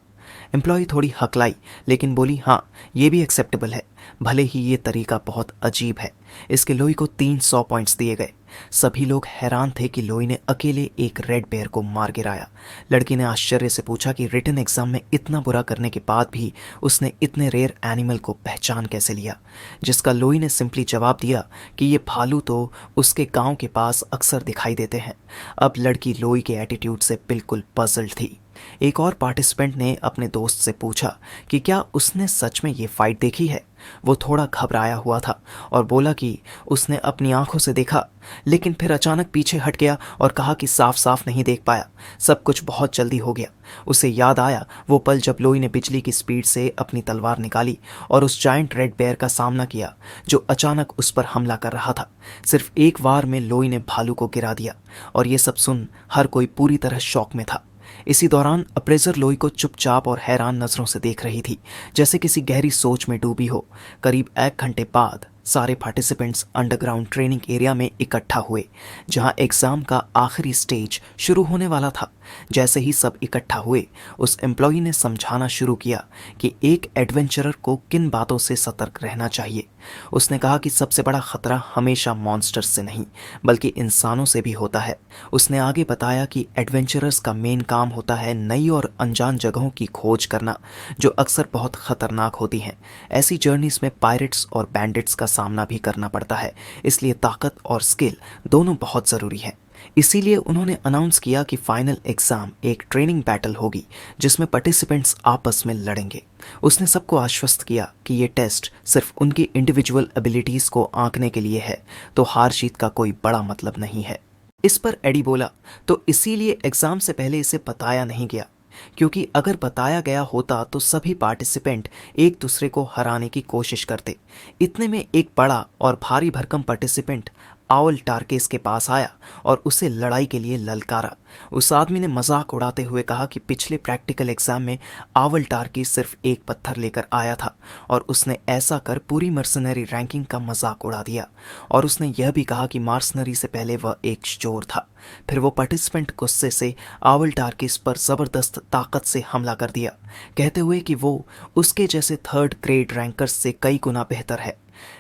एम्प्लॉय थोड़ी हकलाई, लेकिन बोली हाँ, ये भी एक्सेप्टेबल है, भले ही ये तरीका बहुत अजीब है। इसके लोई को 300 पॉइंट्स दिए गए। सभी लोग हैरान थे कि लोई ने अकेले एक रेड बेयर को मार गिराया। लड़की ने आश्चर्य से पूछा कि रिटन एग्जाम में इतना बुरा करने के बाद भी उसने इतने रेयर एनिमल को पहचान कैसे लिया, जिसका लोई ने सिंपली जवाब दिया कि ये भालू तो उसके गांव के पास अक्सर दिखाई देते हैं। अब लड़की लोई के एटीट्यूड से बिल्कुल पजल्ड थी। एक और पार्टिसिपेंट ने अपने दोस्त से पूछा कि क्या उसने सच में ये फाइट देखी है। वो थोड़ा घबराया हुआ था और बोला कि उसने अपनी आंखों से देखा, लेकिन फिर अचानक पीछे हट गया और कहा कि साफ साफ नहीं देख पाया, सब कुछ बहुत जल्दी हो गया। उसे याद आया वो पल जब लोई ने बिजली की स्पीड से अपनी तलवार निकाली और उस जायंट रेड बेयर का सामना किया जो अचानक उस पर हमला कर रहा था। सिर्फ एक वार में लोई ने भालू को गिरा दिया, और ये सब सुन हर कोई पूरी तरह शॉक में था। इसी दौरान अप्रेजर लोई को चुपचाप और हैरान नजरों से देख रही थी, जैसे किसी गहरी सोच में डूबी हो। करीब 1 घंटे बाद सारे पार्टिसिपेंट्स अंडरग्राउंड ट्रेनिंग एरिया में इकट्ठा हुए, जहां एग्जाम का आखिरी स्टेज शुरू होने वाला था। जैसे ही सब इकट्ठा हुए, उस एम्प्लॉई ने समझाना शुरू किया कि एक एडवेंचरर को किन बातों से सतर्क रहना चाहिए। उसने कहा कि सबसे बड़ा खतरा हमेशा मॉन्स्टर्स से नहीं, बल्कि इंसानों से भी होता है। उसने आगे बताया कि एडवेंचरर्स का मेन काम होता है नई और अनजान जगहों की खोज करना, जो अक्सर बहुत खतरनाक होती हैं। ऐसी जर्नीज में पायरेट्स और बैंडिट्स का सामना भी करना पड़ता है, इसलिए ताकत और स्किल दोनों बहुत ज़रूरी है। इसीलिए उन्होंने अनाउंस किया कि फाइनल एग्जाम एक ट्रेनिंग बैटल होगी, जिसमें पार्टिसिपेंट्स आपस में लड़ेंगे। उसने सबको आश्वस्त किया कि ये टेस्ट सिर्फ उनकी इंडिविजुअल एबिलिटीज़ को आंकने के लिए है, तो हार जीत का कोई बड़ा मतलब नहीं है। इस पर एडी बोला, तो इसीलिए एग्जाम से पहले इसे बताया नहीं गया, क्योंकि अगर बताया गया होता तो सभी पार्टिसिपेंट एक दूसरे को हराने की कोशिश करते। इतने में एक बड़ा और भारी भरकम पार्टिसिपेंट आउल टार्केस के पास आया और उसे लड़ाई के लिए ललकारा। उस आदमी ने मजाक उड़ाते हुए कहा कि पिछले प्रैक्टिकल एग्जाम में आउल टार्केस सिर्फ एक पत्थर लेकर आया था, और उसने ऐसा कर पूरी मर्सनरी रैंकिंग का मजाक उड़ा दिया। और उसने यह भी कहा कि मर्सनरी से पहले वह एक चोर था। फिर वो पार्टिसिपेंट गुस्से से आउल टार्केस पर जबरदस्त ताकत से हमला कर दिया, कहते हुए कि वो उसके जैसे थर्ड ग्रेड रैंकर्स से कई गुना बेहतर है।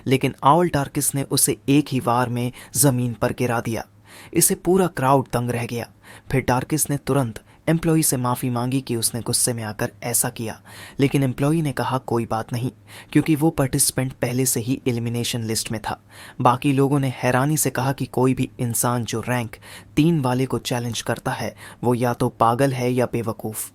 लेकिन आउल टार्किस ने उसे एक ही वार में जमीन पर गिरा दिया। इसे पूरा क्राउड दंग रह गया। फिर टार्किस ने तुरंत एम्प्लॉई से माफ़ी मांगी कि उसने गुस्से में आकर ऐसा किया, लेकिन एम्प्लॉई ने कहा कोई बात नहीं, क्योंकि वो पार्टिसिपेंट पहले से ही एलिमिनेशन लिस्ट में था। बाकी लोगों ने हैरानी से कहा कि कोई भी इंसान जो रैंक 3 वाले को चैलेंज करता है, वो या तो पागल है या बेवकूफ़।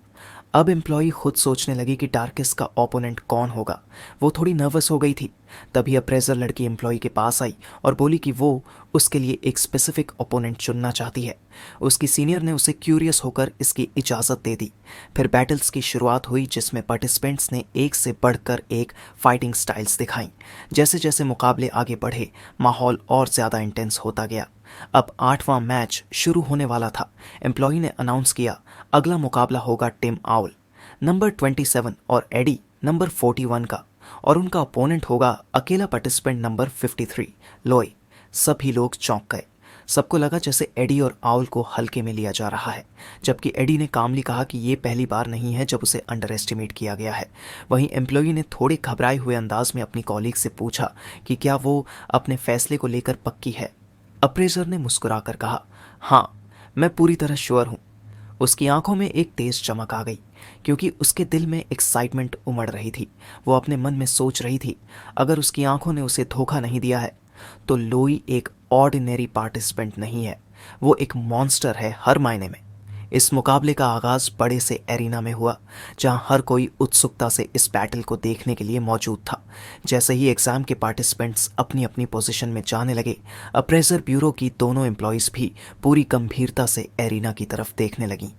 अब एम्प्लॉई खुद सोचने लगी कि टार्किस का ओपोनेंट कौन होगा। वो थोड़ी नर्वस हो गई थी। तभी अप्रेजर लड़की एम्प्लॉई के पास आई और बोली कि वो उसके लिए एक स्पेसिफिक ओपोनेंट चुनना चाहती है। उसकी सीनियर ने उसे क्यूरियस होकर इसकी इजाज़त दे दी। फिर बैटल्स की शुरुआत हुई, जिसमें पार्टिसिपेंट्स ने एक से बढ़कर एक फाइटिंग स्टाइल्स दिखाई। जैसे जैसे मुकाबले आगे बढ़े, माहौल और ज़्यादा इंटेंस होता गया। अब 8वां मैच शुरू होने वाला था। एम्प्लॉई ने अनाउंस किया, अगला मुकाबला होगा टिम आउल नंबर 27 और एडी नंबर 41 का, और उनका ओपोनेंट होगा अकेला पार्टिसिपेंट नंबर 53 लोई। सभी लोग चौंक गए। सबको लगा जैसे एडी और आउल को हल्के में लिया जा रहा है, जबकि एडी ने कामली कहा कि ये पहली बार नहीं है जब उसे अंडर एस्टिमेट किया गया है। वहीं एम्प्लॉई ने थोड़े घबराए हुए अंदाज में अपनी कॉलीग से पूछा कि क्या वो अपने फैसले को लेकर पक्की है। अप्रेजर ने मुस्कुराकर कहा, हाँ, मैं पूरी तरह श्योर हूँ। उसकी आंखों में एक तेज चमक आ गई, क्योंकि उसके दिल में एक्साइटमेंट उमड़ रही थी। वो अपने मन में सोच रही थी, अगर उसकी आंखों ने उसे धोखा नहीं दिया है, तो लोई एक ऑर्डिनरी पार्टिसिपेंट नहीं है, वो एक मॉन्स्टर है हर मायने में। इस मुकाबले का आगाज बड़े से एरिना में हुआ, जहां हर कोई उत्सुकता से इस बैटल को देखने के लिए मौजूद था। जैसे ही एग्जाम के पार्टिसिपेंट्स अपनी अपनी पोजीशन में जाने लगे, अप्रेजर ब्यूरो की दोनों एम्प्लॉयज़ भी पूरी गंभीरता से एरिना की तरफ देखने लगीं।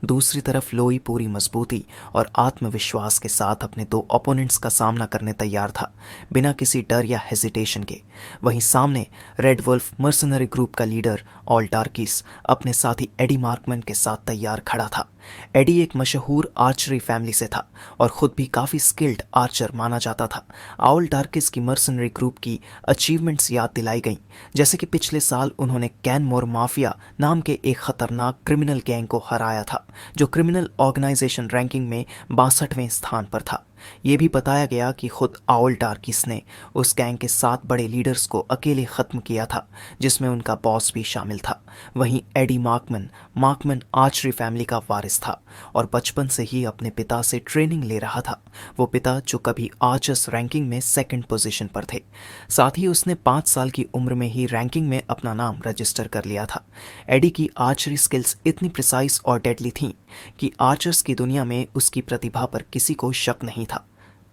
दूसरी तरफ लोई पूरी मजबूती और आत्मविश्वास के साथ अपने 2 ओपोनेंट्स का सामना करने तैयार था, बिना किसी डर या हेजिटेशन के। वहीं सामने रेड वुल्फ मर्सनरी ग्रुप का लीडर ऑल टार्किस अपने साथी एडी मार्कमैन के साथ तैयार खड़ा था। एडी एक मशहूर आर्चरी फैमिली से था और खुद भी काफ़ी स्किल्ड आर्चर माना जाता था। आउल टार्किस की मर्सनरी ग्रुप की अचीवमेंट्स याद दिलाई गईं, जैसे कि पिछले साल उन्होंने कैनमोर माफिया नाम के एक खतरनाक क्रिमिनल गैंग को हराया था, जो क्रिमिनल ऑर्गेनाइजेशन रैंकिंग में 62वें स्थान पर था। ये भी बताया गया कि खुद आउल टार्किस ने उस गैंग के 7 बड़े लीडर्स को अकेले ख़त्म किया था, जिसमें उनका बॉस भी शामिल था। वहीं एडी मार्कमैन आर्चरी फैमिली का वारिस था और बचपन से ही अपने पिता से ट्रेनिंग ले रहा था। वो पिता जो कभी आर्चर्स रैंकिंग में 2nd पोजीशन पर थे। साथ ही उसने 5 साल की उम्र में ही रैंकिंग में अपना नाम रजिस्टर कर लिया था। एडी की आर्चरी स्किल्स इतनी प्रिसाइज और डेडली थीं कि आर्चर्स की दुनिया में उसकी प्रतिभा पर किसी को शक नहीं था।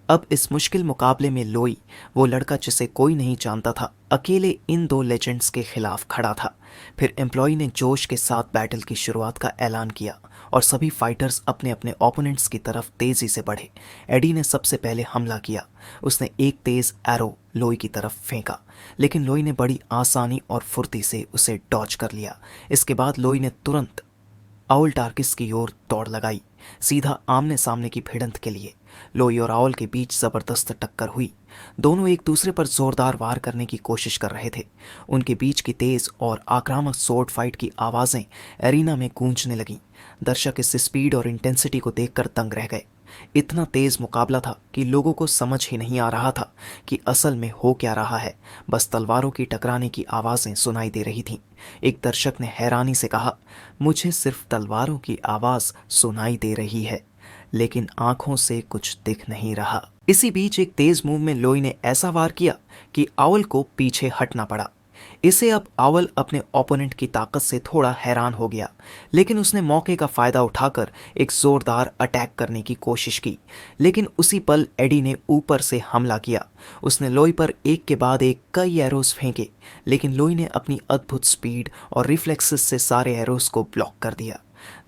अब इस मुश्किल मुकाबले में लोई, वो लड़का जिसे कोई नहीं जानता था, अकेले इन 2 लेजेंड्स के खिलाफ खड़ा था। फिर एम्प्लॉई ने जोश के साथ बैटल की शुरुआत का ऐलान किया और सभी फाइटर्स अपने अपने ओपोनेंट्स की तरफ तेजी से बढ़े। एडी ने सबसे पहले हमला किया। उसने एक तेज एरो लोई की तरफ फेंका, लेकिन लोई ने बड़ी आसानी और फुर्ती से उसे डॉज कर लिया। इसके बाद लोई ने तुरंत आउल टार्किस की ओर दौड़ लगाई, सीधा आमने सामने की भिड़ंत के लिए। लोई और आउल के बीच जबरदस्त टक्कर हुई। दोनों एक दूसरे पर जोरदार वार करने की कोशिश कर रहे थे। उनके बीच की तेज और आक्रामक स्वॉर्ड फाइट की आवाजें एरिना में गूंजने लगीं। दर्शक इस स्पीड और इंटेंसिटी को देखकर दंग रह गए। इतना तेज मुकाबला था कि लोगों को समझ ही नहीं आ रहा था कि असल में हो क्या रहा है। बस तलवारों की टकराने की आवाजें सुनाई दे रही थीं। एक दर्शक ने हैरानी से कहा, मुझे सिर्फ तलवारों की आवाज सुनाई दे रही है, लेकिन आंखों से कुछ दिख नहीं रहा। इसी बीच एक तेज मूव में लोई ने ऐसा वार किया कि आउल को पीछे हटना पड़ा। इसे अब आउल अपने ओपोनेंट की ताकत से थोड़ा हैरान हो गया, लेकिन उसने मौके का फायदा उठाकर एक जोरदार अटैक करने की कोशिश की। लेकिन उसी पल एडी ने ऊपर से हमला किया। उसने लोई पर एक के बाद एक कई एरोस फेंके, लेकिन लोई ने अपनी अद्भुत स्पीड और रिफ्लेक्सेस से सारे एरोस को ब्लॉक कर दिया।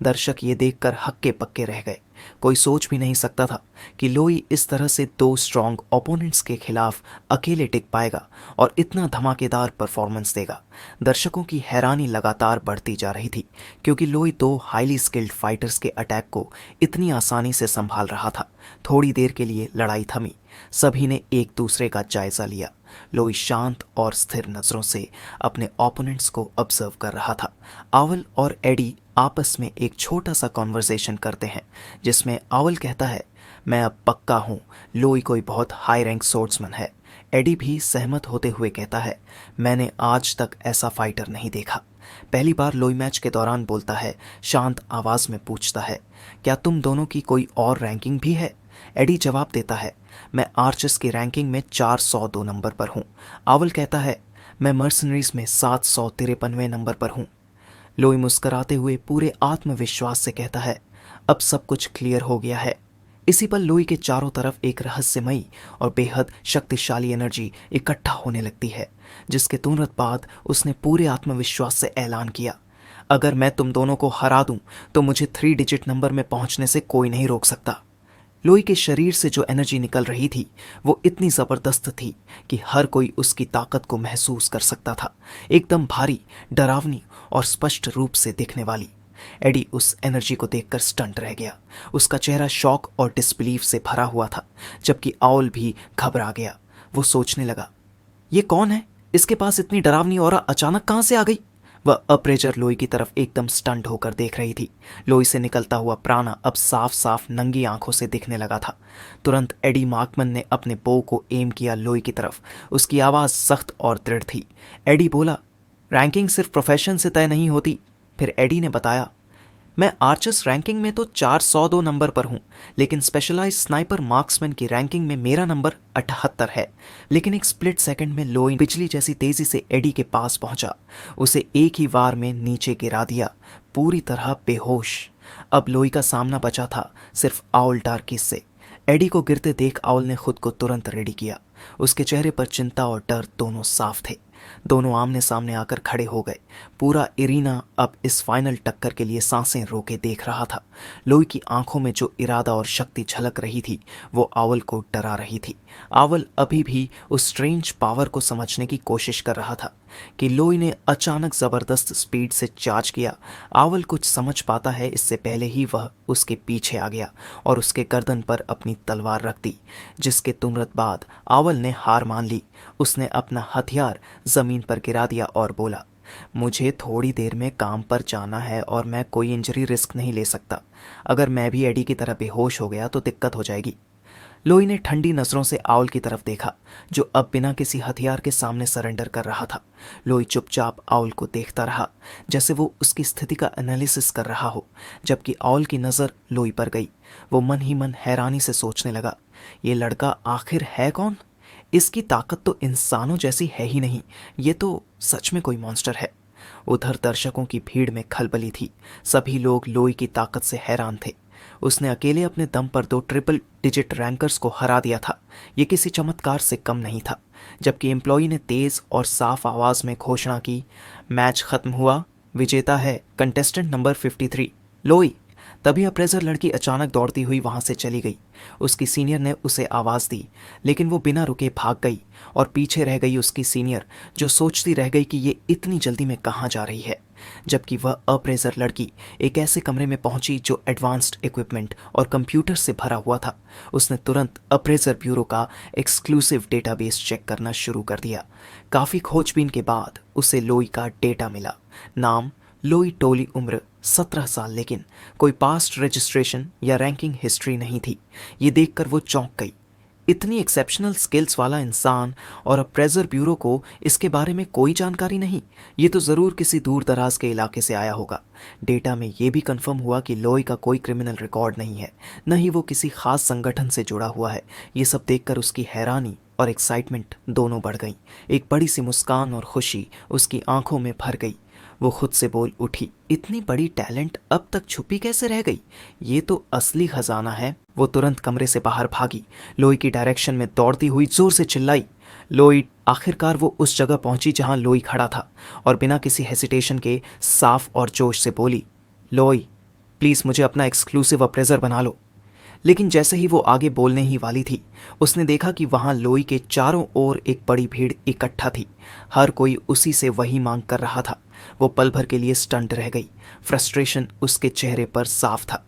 दर्शक ये देखकर हक्के पक्के रह गए। कोई सोच भी नहीं सकता था कि लोई इस तरह से दो स्ट्रॉन्ग ओपोनेंट्स के खिलाफ अकेले टिक पाएगा और इतना धमाकेदार परफॉर्मेंस देगा। दर्शकों की हैरानी लगातार बढ़ती जा रही थी, क्योंकि लोई दो हाईली स्किल्ड फाइटर्स के अटैक को इतनी आसानी से संभाल रहा था। थोड़ी देर के लिए लड़ाई थमी। सभी ने एक दूसरे का जायजा लिया। लोई शांत और स्थिर नजरों से अपने ओपोनेंट्स को ऑब्जर्व कर रहा था। आउल और एडी आपस में एक छोटा सा कॉन्वर्सेशन करते हैं, जिसमें आउल कहता है, मैं अब पक्का हूँ लोई कोई बहुत हाई रैंक सोर्ड्समैन है। एडी भी सहमत होते हुए कहता है, मैंने आज तक ऐसा फाइटर नहीं देखा। पहली बार लोई मैच के दौरान बोलता है। शांत आवाज में पूछता है, क्या तुम दोनों की कोई और रैंकिंग भी है? एडी जवाब देता है, मैं आर्चर्स की रैंकिंग में 402 नंबर पर हूँ। आउल कहता है, मैं मर्सनरीज में 753वें नंबर पर हूँ। लोई मुस्कराते हुए पूरे आत्मविश्वास से कहता है, अब सब कुछ क्लियर हो गया है। इसी पल लोई के चारों तरफ एक रहस्यमयी और बेहद शक्तिशाली एनर्जी इकट्ठा होने लगती है, जिसके तुरंत बाद उसने पूरे आत्मविश्वास से ऐलान किया, अगर मैं तुम दोनों को हरा दूं तो मुझे 3 डिजिट नंबर में पहुंचने से कोई नहीं रोक सकता। लोई के शरीर से जो एनर्जी निकल रही थी वो इतनी जबरदस्त थी कि हर कोई उसकी ताकत को महसूस कर सकता था। एकदम भारी, डरावनी और स्पष्ट रूप से दिखने वाली। एडी उस एनर्जी को देखकर स्टंट रह गया। उसका चेहरा शॉक और डिसबिलीफ से भरा हुआ था, जबकि आउल भी घबरा गया। वो सोचने लगा, ये कौन है? इसके पास इतनी डरावनी ऑरा अचानक कहां से आ गई? वह अप्रेजर लोई की तरफ एकदम स्टंट होकर देख रही थी। लोई से निकलता हुआ प्राणा अब साफ साफ नंगी आंखों से दिखने लगा था। तुरंत एडी मार्कमन ने अपने बो को एम किया लोई की तरफ। उसकी आवाज़ सख्त और दृढ़ थी। एडी बोला, रैंकिंग सिर्फ प्रोफेशन से तय नहीं होती। फिर एडी ने बताया, मैं आर्चर्स रैंकिंग में तो 402 नंबर पर हूँ, लेकिन स्पेशलाइज स्नाइपर मार्क्समैन की रैंकिंग में मेरा नंबर 78 है। लेकिन एक स्प्लिट सेकंड में लोई बिजली जैसी तेजी से एडी के पास पहुंचा। उसे एक ही वार में नीचे गिरा दिया, पूरी तरह बेहोश। अब लोई का सामना बचा था सिर्फ आउल टार्किस से। एडी को गिरते देख आउल ने खुद को तुरंत रेडी किया। उसके चेहरे पर चिंता और डर दोनों साफ थे। दोनों आमने सामने आकर खड़े हो गए। पूरा एरिना अब इस फाइनल टक्कर के लिए सांसें रोके देख रहा था। लोई की आंखों में जो इरादा और शक्ति झलक रही थी वो आउल को डरा रही थी। आउल अभी भी उस स्ट्रेंज पावर को समझने की कोशिश कर रहा था कि लोई ने अचानक जबरदस्त स्पीड से चार्ज किया। आउल कुछ समझ पाता है इससे पहले ही वह उसके पीछे आ गया और उसके गर्दन पर अपनी तलवार रख दी, जिसके तुरंत बाद आउल ने हार मान ली। उसने अपना हथियार जमीन पर गिरा दिया और बोला, मुझे थोड़ी देर में काम पर जाना है और मैं कोई इंजरी रिस्क नहीं ले सकता। अगर मैं भी एडी की तरह बेहोश हो गया तो दिक्कत हो जाएगी। लोई ने ठंडी नजरों से आउल की तरफ देखा, जो अब बिना किसी हथियार के सामने सरेंडर कर रहा था। लोई चुपचाप आउल को देखता रहा, जैसे वो उसकी स्थिति का एनालिसिस कर रहा हो। जबकि आउल की नज़र लोई पर गई, वो मन ही मन हैरानी से सोचने लगा, ये लड़का आखिर है कौन? इसकी ताकत तो इंसानों जैसी है ही नहीं, ये तो सच में कोई मॉन्स्टर है। उधर दर्शकों की भीड़ में खलबली थी। सभी लोग लोई की ताकत से हैरान थे। उसने अकेले अपने दम पर 2 ट्रिपल डिजिट रैंकर्स को हरा दिया था। ये किसी चमत्कार से कम नहीं था। जबकि एम्प्लॉई ने तेज और साफ आवाज में घोषणा की, मैच खत्म हुआ, विजेता है कंटेस्टेंट नंबर 53 लोई। तभी अप्रेजर लड़की अचानक दौड़ती हुई वहां से चली गई। उसकी सीनियर ने उसे आवाज दी, लेकिन वो बिना रुके भाग गई और पीछे रह गई उसकी सीनियर, जो सोचती रह गई कि ये इतनी जल्दी में कहाँ जा रही है। जबकि वह अप्रेजर लड़की एक ऐसे कमरे में पहुंची जो एडवांस्ड इक्विपमेंट और कंप्यूटर से भरा हुआ था। उसने तुरंत अप्रेजर ब्यूरो का एक्सक्लूसिव डेटाबेस चेक करना शुरू कर दिया। काफ़ी खोजबीन के बाद उसे लोई का डेटा मिला। नाम लोई टोली, उम्र 17 साल, लेकिन कोई पास्ट रजिस्ट्रेशन या रैंकिंग हिस्ट्री नहीं थी। ये देखकर वो चौंक गई। इतनी एक्सेप्शनल स्किल्स वाला इंसान और अप्रेजर ब्यूरो को इसके बारे में कोई जानकारी नहीं। ये तो ज़रूर किसी दूर दराज के इलाके से आया होगा। डेटा में ये भी कंफर्म हुआ कि लोई का कोई क्रिमिनल रिकॉर्ड नहीं है, न ही वो किसी खास संगठन से जुड़ा हुआ है। ये सब देखकर उसकी हैरानी और एक्साइटमेंट दोनों बढ़ गई। एक बड़ी सी मुस्कान और खुशी उसकी आंखों में भर गई। वो खुद से बोल उठी, इतनी बड़ी टैलेंट अब तक छुपी कैसे रह गई? ये तो असली खजाना है। वो तुरंत कमरे से बाहर भागी, लोई की डायरेक्शन में दौड़ती हुई जोर से चिल्लाई। लोई आखिरकार वो उस जगह पहुंची जहां लोई खड़ा था और बिना किसी हेसिटेशन के साफ और जोश से बोली, लोई प्लीज मुझे अपना एक्सक्लूसिव अप्रेजर बना लो। लेकिन जैसे ही वो आगे बोलने ही वाली थी, उसने देखा कि वहां लोई के चारों ओर एक बड़ी भीड़ इकट्ठा थी। हर कोई उसी से वही मांग कर रहा था। वो पल भर के लिए स्टंट रह गई। फ्रस्ट्रेशन उसके चेहरे पर साफ था।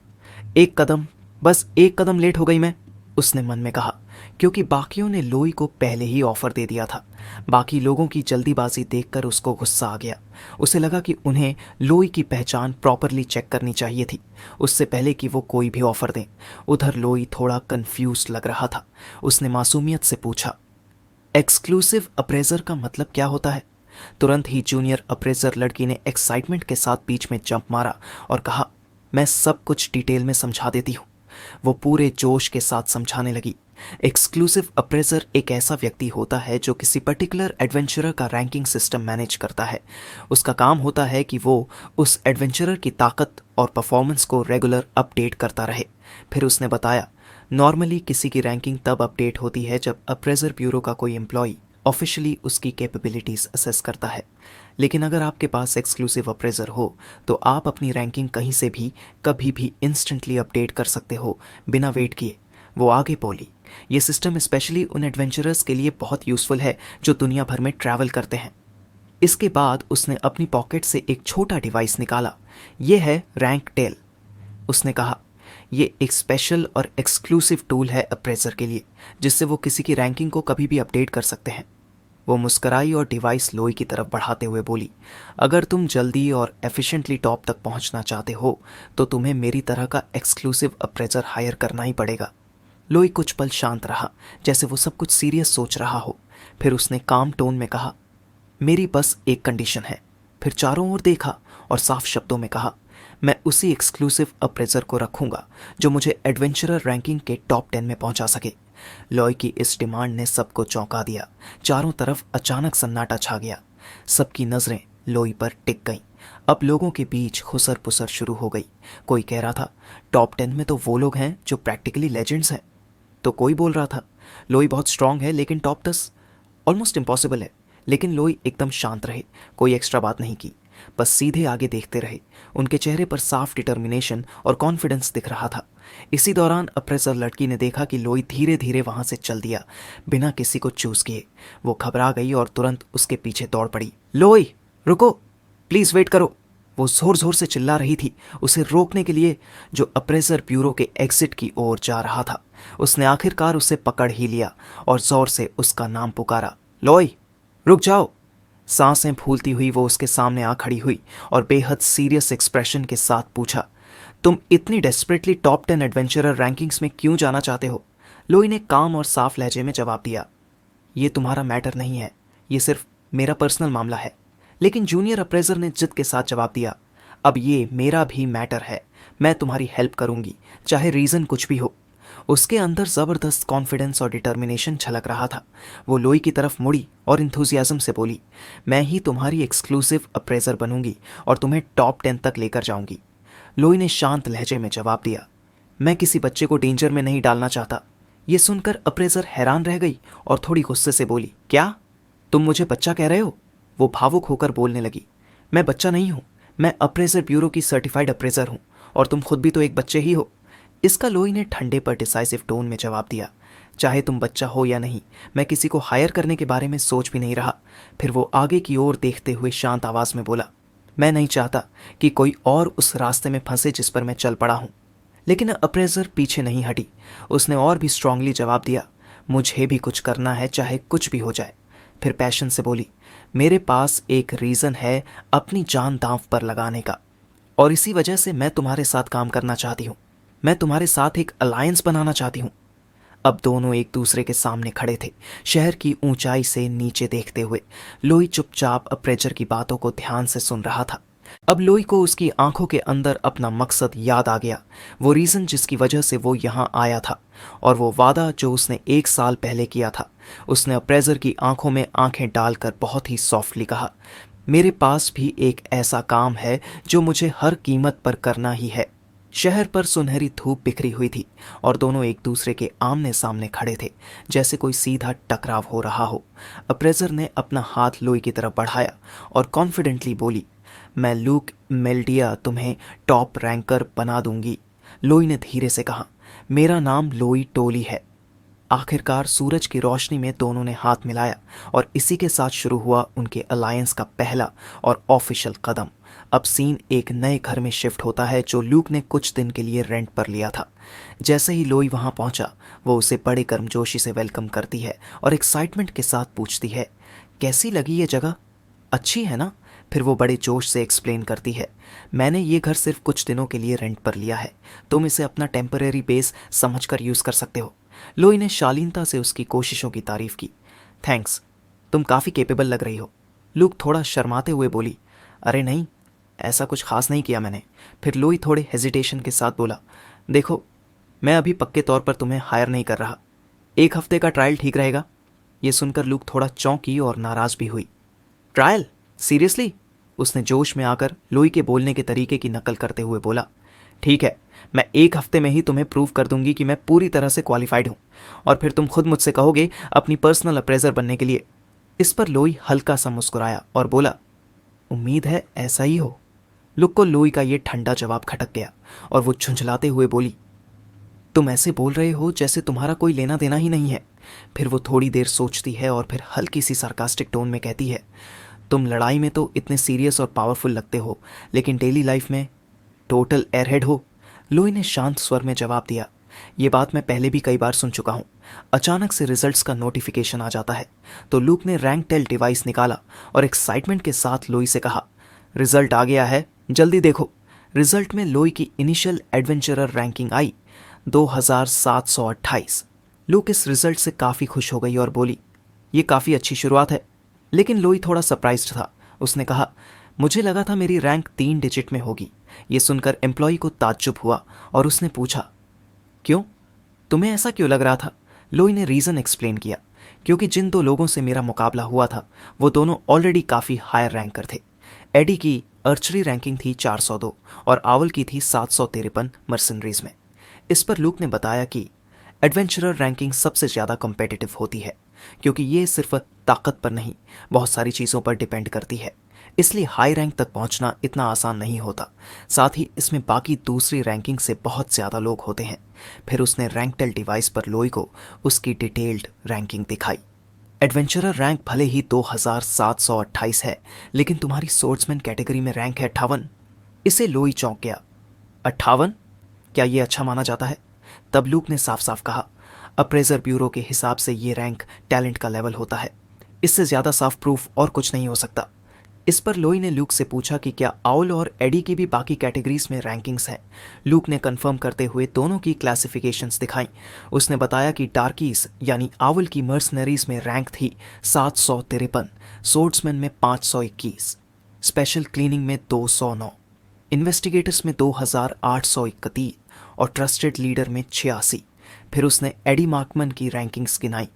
एक कदम, बस एक कदम लेट हो गई मैं, उसने मन में कहा, क्योंकि बाकियों ने लोई को पहले ही ऑफर दे दिया था। बाकी लोगों की जल्दीबाजी देखकर उसको गुस्सा आ गया। उसे लगा कि उन्हें लोई की पहचान प्रॉपरली चेक करनी चाहिए थी, उससे पहले कि वो कोई भी ऑफर दें। उधर लोई थोड़ा कंफ्यूज लग रहा था। उसने मासूमियत से पूछा, एक्सक्लूसिव अप्रेजर का मतलब क्या होता है? तुरंत ही जूनियर अप्रेजर लड़की ने एक्साइटमेंट के साथ बीच में जंप मारा और कहा, मैं सब कुछ डिटेल में समझा देती हूँ। वो पूरे जोश के साथ समझाने लगी। एक्सक्लूसिव अप्रेजर एक ऐसा व्यक्ति होता है जो किसी पर्टिकुलर एडवेंचरर का रैंकिंग सिस्टम मैनेज करता है। उसका काम होता है कि वो उस एडवेंचरर की ताकत और परफॉर्मेंस को रेगुलर अपडेट करता रहे। फिर उसने बताया, नॉर्मली किसी की रैंकिंग तब अपडेट होती है जब अप्रेजर ब्यूरो का कोई एम्प्लॉय ऑफिशियली उसकी कैपेबिलिटीज असेस करता है। लेकिन अगर आपके पास एक्सक्लूसिव अप्रेजर हो तो आप अपनी रैंकिंग कहीं से भी कभी भी इंस्टेंटली अपडेट कर सकते हो, बिना वेट किए। वो आगे बोली, ये सिस्टम स्पेशली उन एडवेंचरर्स के लिए बहुत यूजफुल है जो दुनिया भर में ट्रैवल करते हैं। इसके बाद उसने अपनी पॉकेट से एक छोटा डिवाइस निकाला। ये है रैंक टेल। उसने कहा, ये एक स्पेशल और एक्सक्लूसिव टूल है अप्रेजर के लिए, जिससे वो किसी की रैंकिंग को कभी भी अपडेट कर सकते हैं। वो मुस्कराई और डिवाइस लोई की तरफ बढ़ाते हुए बोली, अगर तुम जल्दी और एफिशिएंटली टॉप तक पहुंचना चाहते हो तो तुम्हें मेरी तरह का एक्सक्लूसिव अप्रेजर हायर करना ही पड़ेगा। लोई कुछ पल शांत रहा, जैसे वो सब कुछ सीरियस सोच रहा हो। फिर उसने काम टोन में कहा, मेरी बस एक कंडीशन है। फिर चारों ओर देखा और साफ शब्दों में कहा, मैं उसी एक्सक्लूसिव अप्रेजर को रखूंगा जो मुझे एडवेंचरर रैंकिंग के टॉप 10 में पहुंचा सके। लॉय की इस डिमांड ने सबको चौंका दिया। चारों तरफ अचानक सन्नाटा छा गया। सबकी नजरें लोई पर टिक गईं। अब लोगों के बीच खुसर पुसर शुरू हो गई। कोई कह रहा था, टॉप 10 में तो वो लोग हैं जो प्रैक्टिकली लेजेंड्स हैं। तो कोई बोल रहा था, लोई बहुत स्ट्रांग है लेकिन टॉप 10 ऑलमोस्ट इम्पॉसिबल है। लेकिन लोई एकदम शांत रहे, कोई एक्स्ट्रा बात नहीं की, बस सीधे आगे देखते रहे। उनके चेहरे पर साफ डिटर्मिनेशन और कॉन्फिडेंस दिख रहा था। इसी दौरान अप्रेजर लड़की ने देखा कि लोई धीरे धीरे वहां से चल दिया, बिना किसी को चूज किए। वो घबरा गई और तुरंत उसके पीछे दौड़ पड़ी। लोई रुको, प्लीज वेट करो, वो जोर जोर से चिल्ला रही थी, उसे रोकने के लिए जो अप्रेजर ब्यूरो के एग्जिट की ओर जा रहा था। उसने आखिरकार उसे पकड़ ही लिया और जोर से उसका नाम पुकारा, लोई रुक जाओ। सांसें फूलती हुई वो उसके सामने आ खड़ी हुई और बेहद सीरियस एक्सप्रेशन के साथ पूछा, तुम इतनी डेस्परेटली टॉप 10 एडवेंचरर रैंकिंग्स में क्यों जाना चाहते हो? लोई ने काम और साफ लहजे में जवाब दिया, ये तुम्हारा मैटर नहीं है, ये सिर्फ मेरा पर्सनल मामला है। लेकिन जूनियर अप्रेजर ने जिद के साथ जवाब दिया, अब ये मेरा भी मैटर है, मैं तुम्हारी हेल्प करूंगी, चाहे रीज़न कुछ भी हो। उसके अंदर ज़बरदस्त कॉन्फिडेंस और डिटर्मिनेशन झलक रहा था। वो लोई की तरफ मुड़ी और इंथुजियाज्म से बोली, मैं ही तुम्हारी एक्सक्लूसिव अप्रेजर बनूंगी और तुम्हें टॉप 10 तक लेकर जाऊंगी। लोई ने शांत लहजे में जवाब दिया, मैं किसी बच्चे को डेंजर में नहीं डालना चाहता। ये सुनकर अप्रेजर हैरान रह गई और थोड़ी गुस्से से बोली, क्या तुम मुझे बच्चा कह रहे हो? वो भावुक होकर बोलने लगी, मैं बच्चा नहीं हूँ, मैं अप्रेजर ब्यूरो की सर्टिफाइड अप्रेजर हूँ और तुम खुद भी तो एक बच्चे ही हो। इसका लोई ने ठंडे पर डिसाइसिव टोन में जवाब दिया। चाहे तुम बच्चा हो या नहीं, मैं किसी को हायर करने के बारे में सोच भी नहीं रहा। फिर वो आगे की ओर देखते हुए शांत आवाज में बोला, मैं नहीं चाहता कि कोई और उस रास्ते में फंसे जिस पर मैं चल पड़ा हूं। लेकिन अप्रेजर पीछे नहीं हटी। उसने और भी स्ट्रांगली जवाब दिया, मुझे भी कुछ करना है, चाहे कुछ भी हो जाए। फिर पैशन से बोली, मेरे पास एक रीज़न है अपनी जान दांव पर लगाने का, और इसी वजह से मैं तुम्हारे साथ काम करना चाहती हूँ। मैं तुम्हारे साथ एक अलायंस बनाना चाहती हूँ। अब दोनों एक दूसरे के सामने खड़े थे, शहर की ऊंचाई से नीचे देखते हुए। लोई चुपचाप अप्रेजर की बातों को ध्यान से सुन रहा था। अब लोई को उसकी आंखों के अंदर अपना मकसद याद आ गया, वो रीज़न जिसकी वजह से वो यहाँ आया था, और वो वादा जो उसने 1 साल पहले किया था। उसने अप्रेजर की आंखों में आंखें डालकर बहुत ही सॉफ्टली कहा, मेरे पास भी एक ऐसा काम है जो मुझे हर कीमत पर करना ही है। शहर पर सुनहरी धूप बिखरी हुई थी और दोनों एक दूसरे के आमने सामने खड़े थे, जैसे कोई सीधा टकराव हो रहा हो। अप्रेजर ने अपना हाथ लोई की तरफ बढ़ाया और कॉन्फिडेंटली बोली, मैं लूक मेल्डिया तुम्हें टॉप रैंकर बना दूंगी। लोई ने धीरे से कहा, मेरा नाम लोई टोली है। आखिरकार सूरज की रोशनी में दोनों ने हाथ मिलाया और इसी के साथ शुरू हुआ उनके अलायंस का पहला और ऑफिशियल कदम। अब सीन एक नए घर में शिफ्ट होता है जो लूक ने कुछ दिन के लिए रेंट पर लिया था। जैसे ही लोई वहां पहुंचा, वो उसे बड़े गर्मजोशी से वेलकम करती है और एक्साइटमेंट के साथ पूछती है, कैसी लगी ये जगह? अच्छी है ना? फिर वो बड़े जोश से एक्सप्लेन करती है, मैंने ये घर सिर्फ कुछ दिनों के लिए रेंट पर लिया है, तुम इसे अपना टेम्परेरी बेस समझकर यूज़ कर सकते हो। लोई ने शालीनता से उसकी कोशिशों की तारीफ की। थैंक्स, तुम काफ़ी केपेबल लग रही हो। लूक थोड़ा शर्माते हुए बोली, अरे नहीं, ऐसा कुछ खास नहीं किया मैंने। फिर लोई थोड़े हेजिटेशन के साथ बोला, देखो, मैं अभी पक्के तौर पर तुम्हें हायर नहीं कर रहा। 1 हफ्ते का ट्रायल ठीक रहेगा? ये सुनकर लूक थोड़ा चौंकी और नाराज भी हुई। ट्रायल? सीरियसली? उसने जोश में आकर लोई के बोलने के तरीके की नकल करते हुए बोला, ठीक है, मैं 1 हफ्ते में ही तुम्हें प्रूव कर दूंगी कि मैं पूरी तरह से क्वालिफाइड हूं, और फिर तुम खुद मुझसे कहोगे अपनी पर्सनल अप्रेजर बनने के लिए। इस पर लोई हल्का सा मुस्कुराया और बोला, उम्मीद है ऐसा ही हो। लुक को लोई का ये ठंडा जवाब खटक गया और वो झुंझलाते हुए बोली, तुम ऐसे बोल रहे हो जैसे तुम्हारा कोई लेना देना ही नहीं है। फिर वो थोड़ी देर सोचती है और फिर हल्की सी सार्कास्टिक टोन में कहती है, तुम लड़ाई में तो इतने सीरियस और पावरफुल लगते हो, लेकिन डेली लाइफ में टोटल एयरहेड हो। लोई ने शांत स्वर में जवाब दिया, ये बात मैं पहले भी कई बार सुन चुका हूँ। अचानक से रिजल्ट्स का नोटिफिकेशन आ जाता है तो लूक ने रैंक टेल डिवाइस निकाला और एक्साइटमेंट के साथ लोई से कहा, रिजल्ट आ गया है, जल्दी देखो। रिजल्ट में लोई की इनिशियल एडवेंचरर रैंकिंग आई 2728। लूक इस रिजल्ट से काफ़ी खुश हो गई और बोली, ये काफ़ी अच्छी शुरुआत है। लेकिन लोई थोड़ा सरप्राइज्ड था। उसने कहा, मुझे लगा था मेरी रैंक 3 डिजिट में होगी। ये सुनकर एम्प्लॉय को ताज्जुब हुआ और उसने पूछा, क्यों? तुम्हें ऐसा क्यों लग रहा था? लोई ने रीज़न एक्सप्लेन किया, क्योंकि जिन 2 लोगों से मेरा मुकाबला हुआ था वो दोनों ऑलरेडी काफ़ी हायर रैंकर थे। एडी की अर्चरी रैंकिंग थी 402 और आवल की थी 753 मर्सनरीज में। इस पर लूक ने बताया कि एडवेंचरर रैंकिंग सबसे ज़्यादा कॉम्पिटिटिव होती है, क्योंकि ये सिर्फ ताकत पर नहीं, बहुत सारी चीज़ों पर डिपेंड करती है। इसलिए हाई रैंक तक पहुंचना इतना आसान नहीं होता। साथ ही इसमें बाकी दूसरी रैंकिंग से बहुत ज़्यादा लोग होते हैं। फिर उसने रैंक टेल डिवाइस पर लोई को उसकी डिटेल्ड रैंकिंग दिखाई। एडवेंचरर रैंक भले ही 2728 है, लेकिन तुम्हारी सोर्ट्समैन कैटेगरी में रैंक है 58। इसे लोई चौंक गया। 58? क्या ये अच्छा माना जाता है? तब लूक ने साफ साफ कहा, अप्रेजर ब्यूरो के हिसाब से ये रैंक टैलेंट का लेवल होता है। इससे ज़्यादा साफ प्रूफ और कुछ नहीं हो सकता। इस पर लोई ने लूक से पूछा कि क्या आउल और एडी की भी बाकी कैटेगरीज में रैंकिंग्स हैं। लूक ने कंफर्म करते हुए दोनों की क्लासिफिकेशंस दिखाई। उसने बताया कि डार्कीज यानी आउल की मर्सनरीज में रैंक थी 753, सोर्ड्समैन में 521, स्पेशल क्लीनिंग में 209, इन्वेस्टिगेटर्स में 2831 और ट्रस्टेड लीडर में 86। फिर उसने एडी मार्कमैन की रैंकिंग्स गिनाई।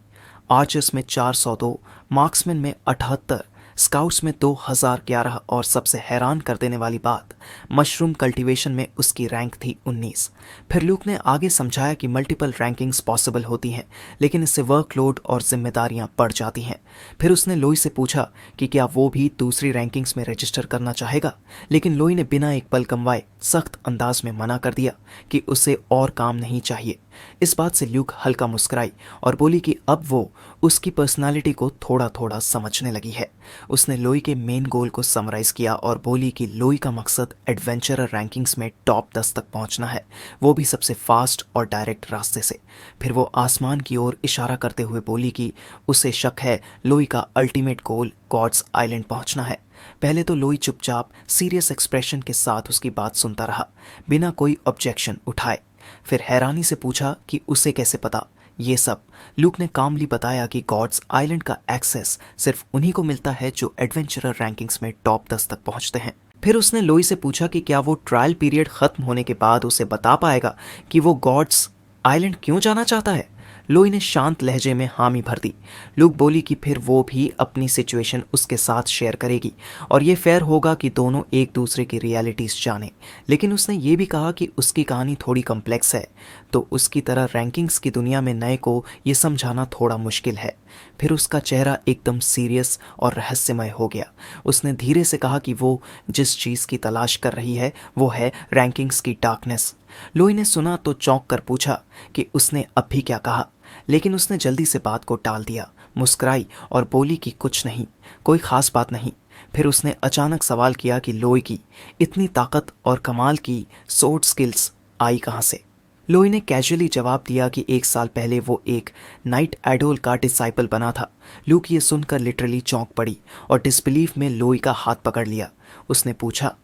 आर्चर्स में 402, मार्क्समैन में 78, स्काउट्स में 2011 और सबसे हैरान कर देने वाली बात, मशरूम कल्टीवेशन में उसकी रैंक थी 19। फिर लूक ने आगे समझाया कि मल्टीपल रैंकिंग्स पॉसिबल होती हैं, लेकिन इससे वर्कलोड और जिम्मेदारियां बढ़ जाती हैं। फिर उसने लोई से पूछा कि क्या वो भी दूसरी रैंकिंग्स में रजिस्टर करना चाहेगा, लेकिन लोई ने बिना एक पल गंवाए सख्त अंदाज में मना कर दिया कि उसे और काम नहीं चाहिए। इस बात से ल्यूक हल्का मुस्कुराई और बोली कि अब वो उसकी पर्सनालिटी को थोड़ा थोड़ा समझने लगी है। उसने लोई के मेन गोल को समराइज किया और बोली कि लोई का मकसद एडवेंचरर रैंकिंग्स में टॉप 10 तक पहुंचना है, वो भी सबसे फास्ट और डायरेक्ट रास्ते से। फिर वो आसमान की ओर इशारा करते हुए बोली कि उसे शक है लोई का अल्टीमेट गोल गॉड्स आइलैंड पहुंचना है। पहले तो लोई चुपचाप सीरियस एक्सप्रेशन के साथ उसकी बात सुनता रहा, बिना कोई ऑब्जेक्शन उठाए। फिर हैरानी से पूछा कि उसे कैसे पता ये सब। लूक ने कामली बताया कि गॉड्स आइलैंड का एक्सेस सिर्फ उन्हीं को मिलता है जो एडवेंचरर रैंकिंग्स में टॉप 10 तक पहुंचते हैं। फिर उसने लोई से पूछा कि क्या वो ट्रायल पीरियड खत्म होने के बाद उसे बता पाएगा कि वो गॉड्स आइलैंड क्यों जाना चाहता है। लोई ने शांत लहजे में हामी भर दी। लूक बोली कि फिर वो भी अपनी सिचुएशन उसके साथ शेयर करेगी और ये फेयर होगा कि दोनों एक दूसरे की रियलिटीज जाने। लेकिन उसने ये भी कहा कि उसकी कहानी थोड़ी कम्प्लेक्स है, तो उसकी तरह रैंकिंग्स की दुनिया में नए को ये समझाना थोड़ा मुश्किल है। फिर उसका चेहरा एकदम सीरियस और रहस्यमय हो गया। उसने धीरे से कहा कि वो जिस चीज़ की तलाश कर रही है वो है रैंकिंग्स की डार्कनेस। लोई ने सुना तो चौंक कर पूछा कि उसने अब भी क्या कहा, लेकिन उसने जल्दी से बात को टाल दिया, मुस्कुराई और बोली कि कुछ नहीं, कोई खास बात नहीं। फिर उसने अचानक सवाल किया कि लोई की इतनी ताकत और कमाल की सोर्ड स्किल्स आई कहाँ से। लोई ने कैजुअली जवाब दिया कि 1 साल पहले वो एक नाइट आइडोल का डिसाइपल बना था। लूक ये सुनकर लिटरली चौंक पड़ी और डिसबिलीफ में लोई का हाथ पकड़ लिया। उसने पूछा,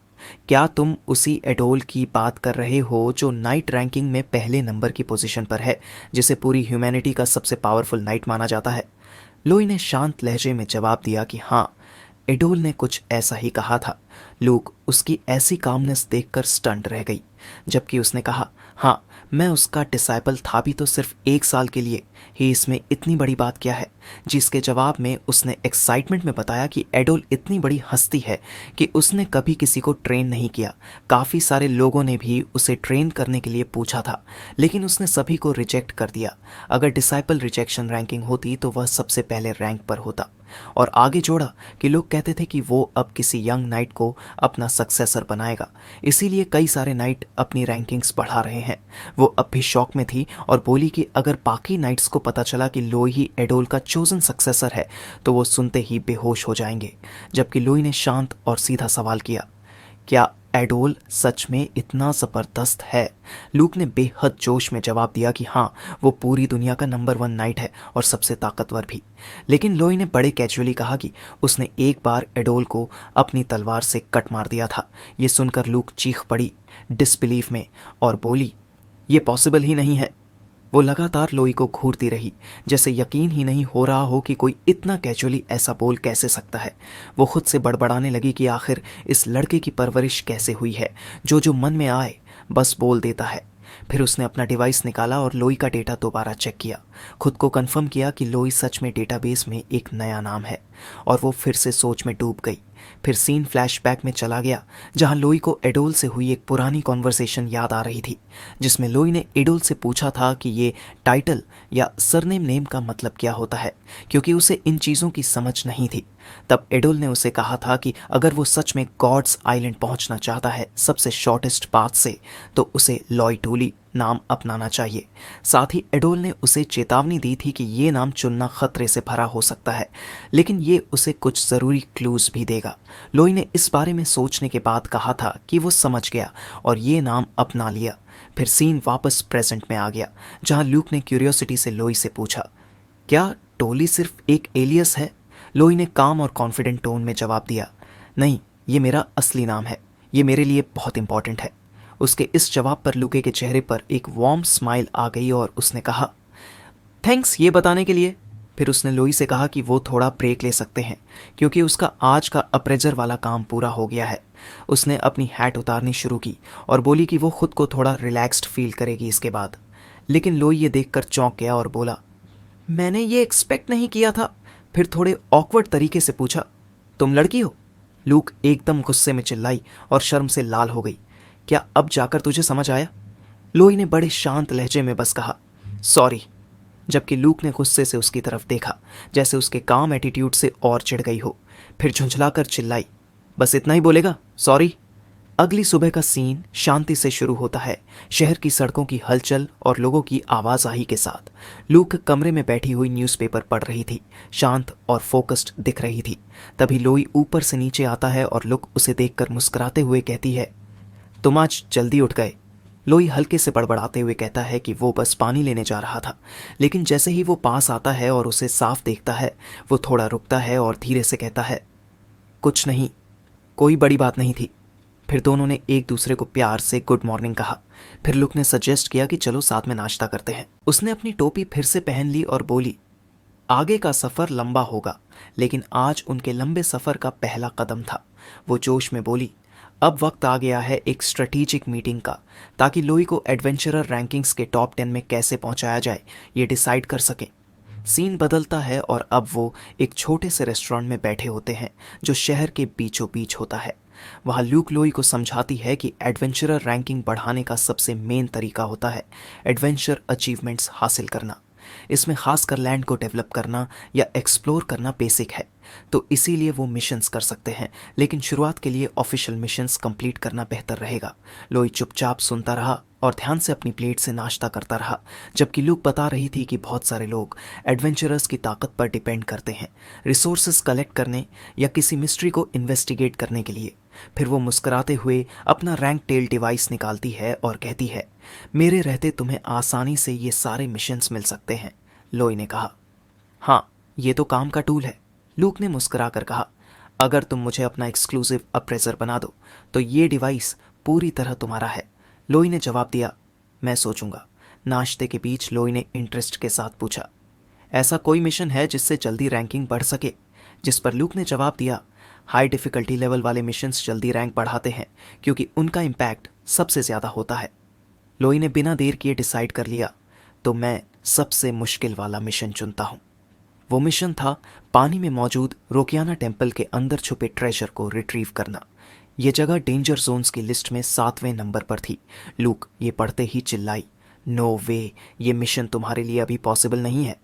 क्या तुम उसी एडोल की बात कर रहे हो जो नाइट रैंकिंग में पहले नंबर की पोजीशन पर है, जिसे पूरी ह्यूमैनिटी का सबसे पावरफुल नाइट माना जाता है। लोई ने शांत लहजे में जवाब दिया कि हाँ, एडोल ने कुछ ऐसा ही कहा था। लूक उसकी ऐसी कामनेस देखकर स्टंट रह गई, जबकि उसने कहा, हाँ मैं उसका डिसाइपल था भी तो सिर्फ 1 साल के लिए ही, इसमें इतनी बड़ी बात क्या है। जिसके जवाब में उसने एक्साइटमेंट में बताया कि एडोल इतनी बड़ी हस्ती है कि उसने कभी किसी को ट्रेन नहीं किया। काफ़ी सारे लोगों ने भी उसे ट्रेन करने के लिए पूछा था, लेकिन उसने सभी को रिजेक्ट कर दिया। अगर डिसाइपल रिजेक्शन रैंकिंग होती तो वह सबसे पहले रैंक पर होता। और आगे जोड़ा कि लोग कहते थे कि वो अब किसी यंग नाइट को अपना सक्सेसर बनाएगा, इसीलिए कई सारे नाइट अपनी रैंकिंग्स बढ़ा रहे हैं। वो अब भी शॉक में थी और बोली कि अगर बाकी नाइट्स को पता चला कि लोई ही एडोल का चोजन सक्सेसर है तो वो सुनते ही बेहोश हो जाएंगे। जबकि लोई ने शांत और सीधा सवाल किया, क्या एडोल सच में इतना ज़बरदस्त है। लूक ने बेहद जोश में जवाब दिया कि हाँ, वो पूरी दुनिया का नंबर 1 नाइट है और सबसे ताकतवर भी। लेकिन लोई ने बड़े कैजुअली कहा कि उसने एक बार एडोल को अपनी तलवार से कट मार दिया था। ये सुनकर लूक चीख पड़ी डिसबिलीफ में और बोली, ये पॉसिबल ही नहीं है। वो लगातार लोई को घूरती रही, जैसे यकीन ही नहीं हो रहा हो कि कोई इतना कैजुअली ऐसा बोल कैसे सकता है। वो खुद से बड़बड़ाने लगी कि आखिर इस लड़के की परवरिश कैसे हुई है, जो मन में आए बस बोल देता है। फिर उसने अपना डिवाइस निकाला और लोई का डेटा दोबारा चेक किया, खुद को कंफर्म किया कि लोई सच में डेटाबेस में एक नया नाम है, और वो फिर से सोच में डूब गई। फिर सीन फ्लैशबैक में चला गया, जहां लोई को एडोल से हुई एक पुरानी कॉन्वर्सेशन याद आ रही थी, जिसमें लोई ने एडोल से पूछा था कि ये टाइटल या सरनेम नेम का मतलब क्या होता है, क्योंकि उसे इन चीज़ों की समझ नहीं थी। तब एडोल ने उसे कहा था कि अगर वो सच में गॉड्स आइलैंड पहुंचना चाहता है सबसे शॉर्टेस्ट पाथ से, तो उसे लॉय टूली नाम अपनाना चाहिए। साथ ही एडोल ने उसे चेतावनी दी थी कि ये नाम चुनना खतरे से भरा हो सकता है, लेकिन ये उसे कुछ ज़रूरी क्लूज भी देगा। लोई ने इस बारे में सोचने के बाद कहा था कि वो समझ गया और ये नाम अपना लिया। फिर सीन वापस प्रेजेंट में आ गया, जहां ल्यूक ने क्यूरियोसिटी से लोई से पूछा, क्या टोली सिर्फ एक एलियस है। लोई ने काम और कॉन्फिडेंट टोन में जवाब दिया, नहीं, ये मेरा असली नाम है, ये मेरे लिए बहुत इंपॉर्टेंट है। उसके इस जवाब पर लुके के चेहरे पर एक वार्म स्माइल आ गई और उसने कहा, थैंक्स ये बताने के लिए। फिर उसने लोई से कहा कि वो थोड़ा ब्रेक ले सकते हैं, क्योंकि उसका आज का अप्रेजर वाला काम पूरा हो गया है। उसने अपनी हैट उतारनी शुरू की और बोली कि वो खुद को थोड़ा रिलैक्स्ड फील करेगी इसके बाद। लेकिन लोई ये देखकर चौंक गया और बोला, मैंने ये एक्सपेक्ट नहीं किया था। फिर थोड़े ऑकवर्ड तरीके से पूछा, तुम लड़की हो? लूक एकदम गुस्से में चिल्लाई और शर्म से लाल हो गई। क्या अब जाकर तुझे समझ आया? लोई ने बड़े शांत लहजे में बस कहा, सॉरी। जबकि लूक ने गुस्से से उसकी तरफ देखा, जैसे उसके काम एटीट्यूड से और चिढ़ गई हो। फिर झुंझलाकर चिल्लाई, बस इतना ही बोलेगा, सॉरी? अगली सुबह का सीन शांति से शुरू होता है, शहर की सड़कों की हलचल और लोगों की आवाजाही के साथ। लूक कमरे में बैठी हुई न्यूज़पेपर पढ़ रही थी, शांत और फोकस्ड दिख रही थी। तभी लोई ऊपर से नीचे आता है और लुक उसे देखकर मुस्कुराते हुए कहती है, तुम आज जल्दी उठ गए। लोई हल्के से बड़बड़ाते हुए कहता है कि वो बस पानी लेने जा रहा था, लेकिन जैसे ही वो पास आता है और उसे साफ देखता है, वो थोड़ा रुकता है और धीरे से कहता है, कुछ नहीं, कोई बड़ी बात नहीं थी। फिर दोनों ने एक दूसरे को प्यार से गुड मॉर्निंग कहा। फिर लुक ने सजेस्ट किया कि चलो साथ में नाश्ता करते हैं। उसने अपनी टोपी फिर से पहन ली और बोली, आगे का सफ़र लंबा होगा, लेकिन आज उनके लंबे सफ़र का पहला कदम था। वो जोश में बोली, अब वक्त आ गया है एक स्ट्रेटेजिक मीटिंग का, ताकि लोई को एडवेंचरर रैंकिंग्स के टॉप 10 में कैसे पहुंचाया जाए ये डिसाइड कर सकें। सीन बदलता है और अब वो एक छोटे से रेस्टोरेंट में बैठे होते हैं जो शहर के बीचों बीच होता है। वहाँ ल्यूक लोई को समझाती है कि एडवेंचरर रैंकिंग बढ़ाने का सबसे मेन तरीका होता है एडवेंचर अचीवमेंट्स हासिल करना। इसमें खासकर लैंड को डेवलप करना या एक्सप्लोर करना बेसिक है, तो इसीलिए वो मिशंस कर सकते हैं, लेकिन शुरुआत के लिए ऑफिशियल मिशंस कंप्लीट करना बेहतर रहेगा। लोई चुपचाप सुनता रहा और ध्यान से अपनी प्लेट से नाश्ता करता रहा, जबकि लूक बता रही थी कि बहुत सारे लोग एडवेंचरर्स की ताकत पर डिपेंड करते हैं, रिसोर्सेज कलेक्ट करने या किसी मिस्ट्री को इन्वेस्टिगेट करने के लिए। फिर वो मुस्कुराते हुए अपना रैंक टेल डिवाइस निकालती है और कहती है, मेरे रहते तुम्हें आसानी से ये सारे मिशंस मिल सकते हैं। लोई ने कहा, हाँ, ये तो काम का टूल है। लूक ने मुस्कुरा कर कहा, अगर तुम मुझे अपना एक्सक्लूसिव अप्रेजर बना दो तो ये डिवाइस पूरी तरह तुम्हारा है। लोई ने जवाब दिया, मैं सोचूंगा। नाश्ते के बीच लोई ने इंटरेस्ट के साथ पूछा, ऐसा कोई मिशन है जिससे जल्दी रैंकिंग बढ़ सके? जिस पर लूक ने जवाब दिया, हाई डिफ़िकल्टी लेवल वाले मिशंस जल्दी रैंक बढ़ाते हैं क्योंकि उनका इम्पैक्ट सबसे ज़्यादा होता है। लोई ने बिना देर किए डिसाइड कर लिया, तो मैं सबसे मुश्किल वाला मिशन चुनता हूँ। वो मिशन था पानी में मौजूद रोकियाना टेम्पल के अंदर छुपे ट्रेजर को रिट्रीव करना। ये जगह डेंजर जोन्स की लिस्ट में 7वें नंबर पर थी। लूक ये पढ़ते ही चिल्लाई, नो वे, ये मिशन तुम्हारे लिए अभी पॉसिबल नहीं है।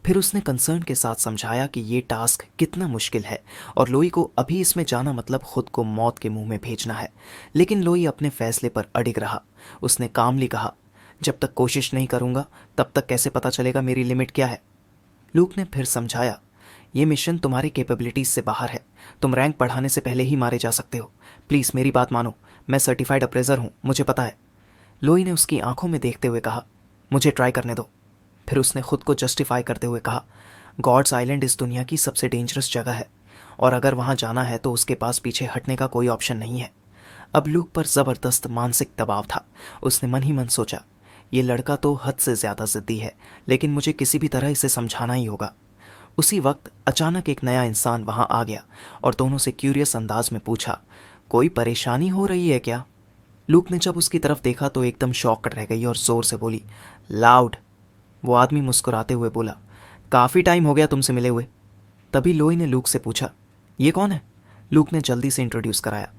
फिर उसने कंसर्न के साथ समझाया कि ये टास्क कितना मुश्किल है और लोई को अभी इसमें जाना मतलब खुद को मौत के मुंह में भेजना है। लेकिन लोई अपने फैसले पर अडिग रहा। उसने कामली कहा, जब तक कोशिश नहीं करूँगा तब तक कैसे पता चलेगा मेरी लिमिट क्या है? लूक ने फिर समझाया, ये मिशन तुम्हारी कैपेबिलिटीज से बाहर है, तुम रैंक बढ़ाने से पहले ही मारे जा सकते हो। प्लीज़ मेरी बात मानो, मैं सर्टिफाइड अप्रेजर हूँ, मुझे पता है। लोई ने उसकी आंखों में देखते हुए कहा, मुझे ट्राई करने दो। फिर उसने खुद को जस्टिफाई करते हुए कहा, गॉड्स आइलैंड इस दुनिया की सबसे डेंजरस जगह है और अगर वहाँ जाना है तो उसके पास पीछे हटने का कोई ऑप्शन नहीं है। अब लूक पर ज़बरदस्त मानसिक दबाव था। उसने मन ही मन सोचा, ये लड़का तो हद से ज़्यादा ज़िद्दी है, लेकिन मुझे किसी भी तरह इसे समझाना ही होगा। उसी वक्त अचानक एक नया इंसान वहाँ आ गया और दोनों से क्यूरियस अंदाज में पूछा, कोई परेशानी हो रही है क्या? लूक ने जब उसकी तरफ देखा तो एकदम शॉक्ड रह गई और ज़ोर से बोली, लाउड। वो आदमी मुस्कुराते हुए बोला, काफ़ी टाइम हो गया तुमसे मिले हुए। तभी लोई ने लूक से पूछा, ये कौन है? लूक ने जल्दी से इंट्रोड्यूस कराया,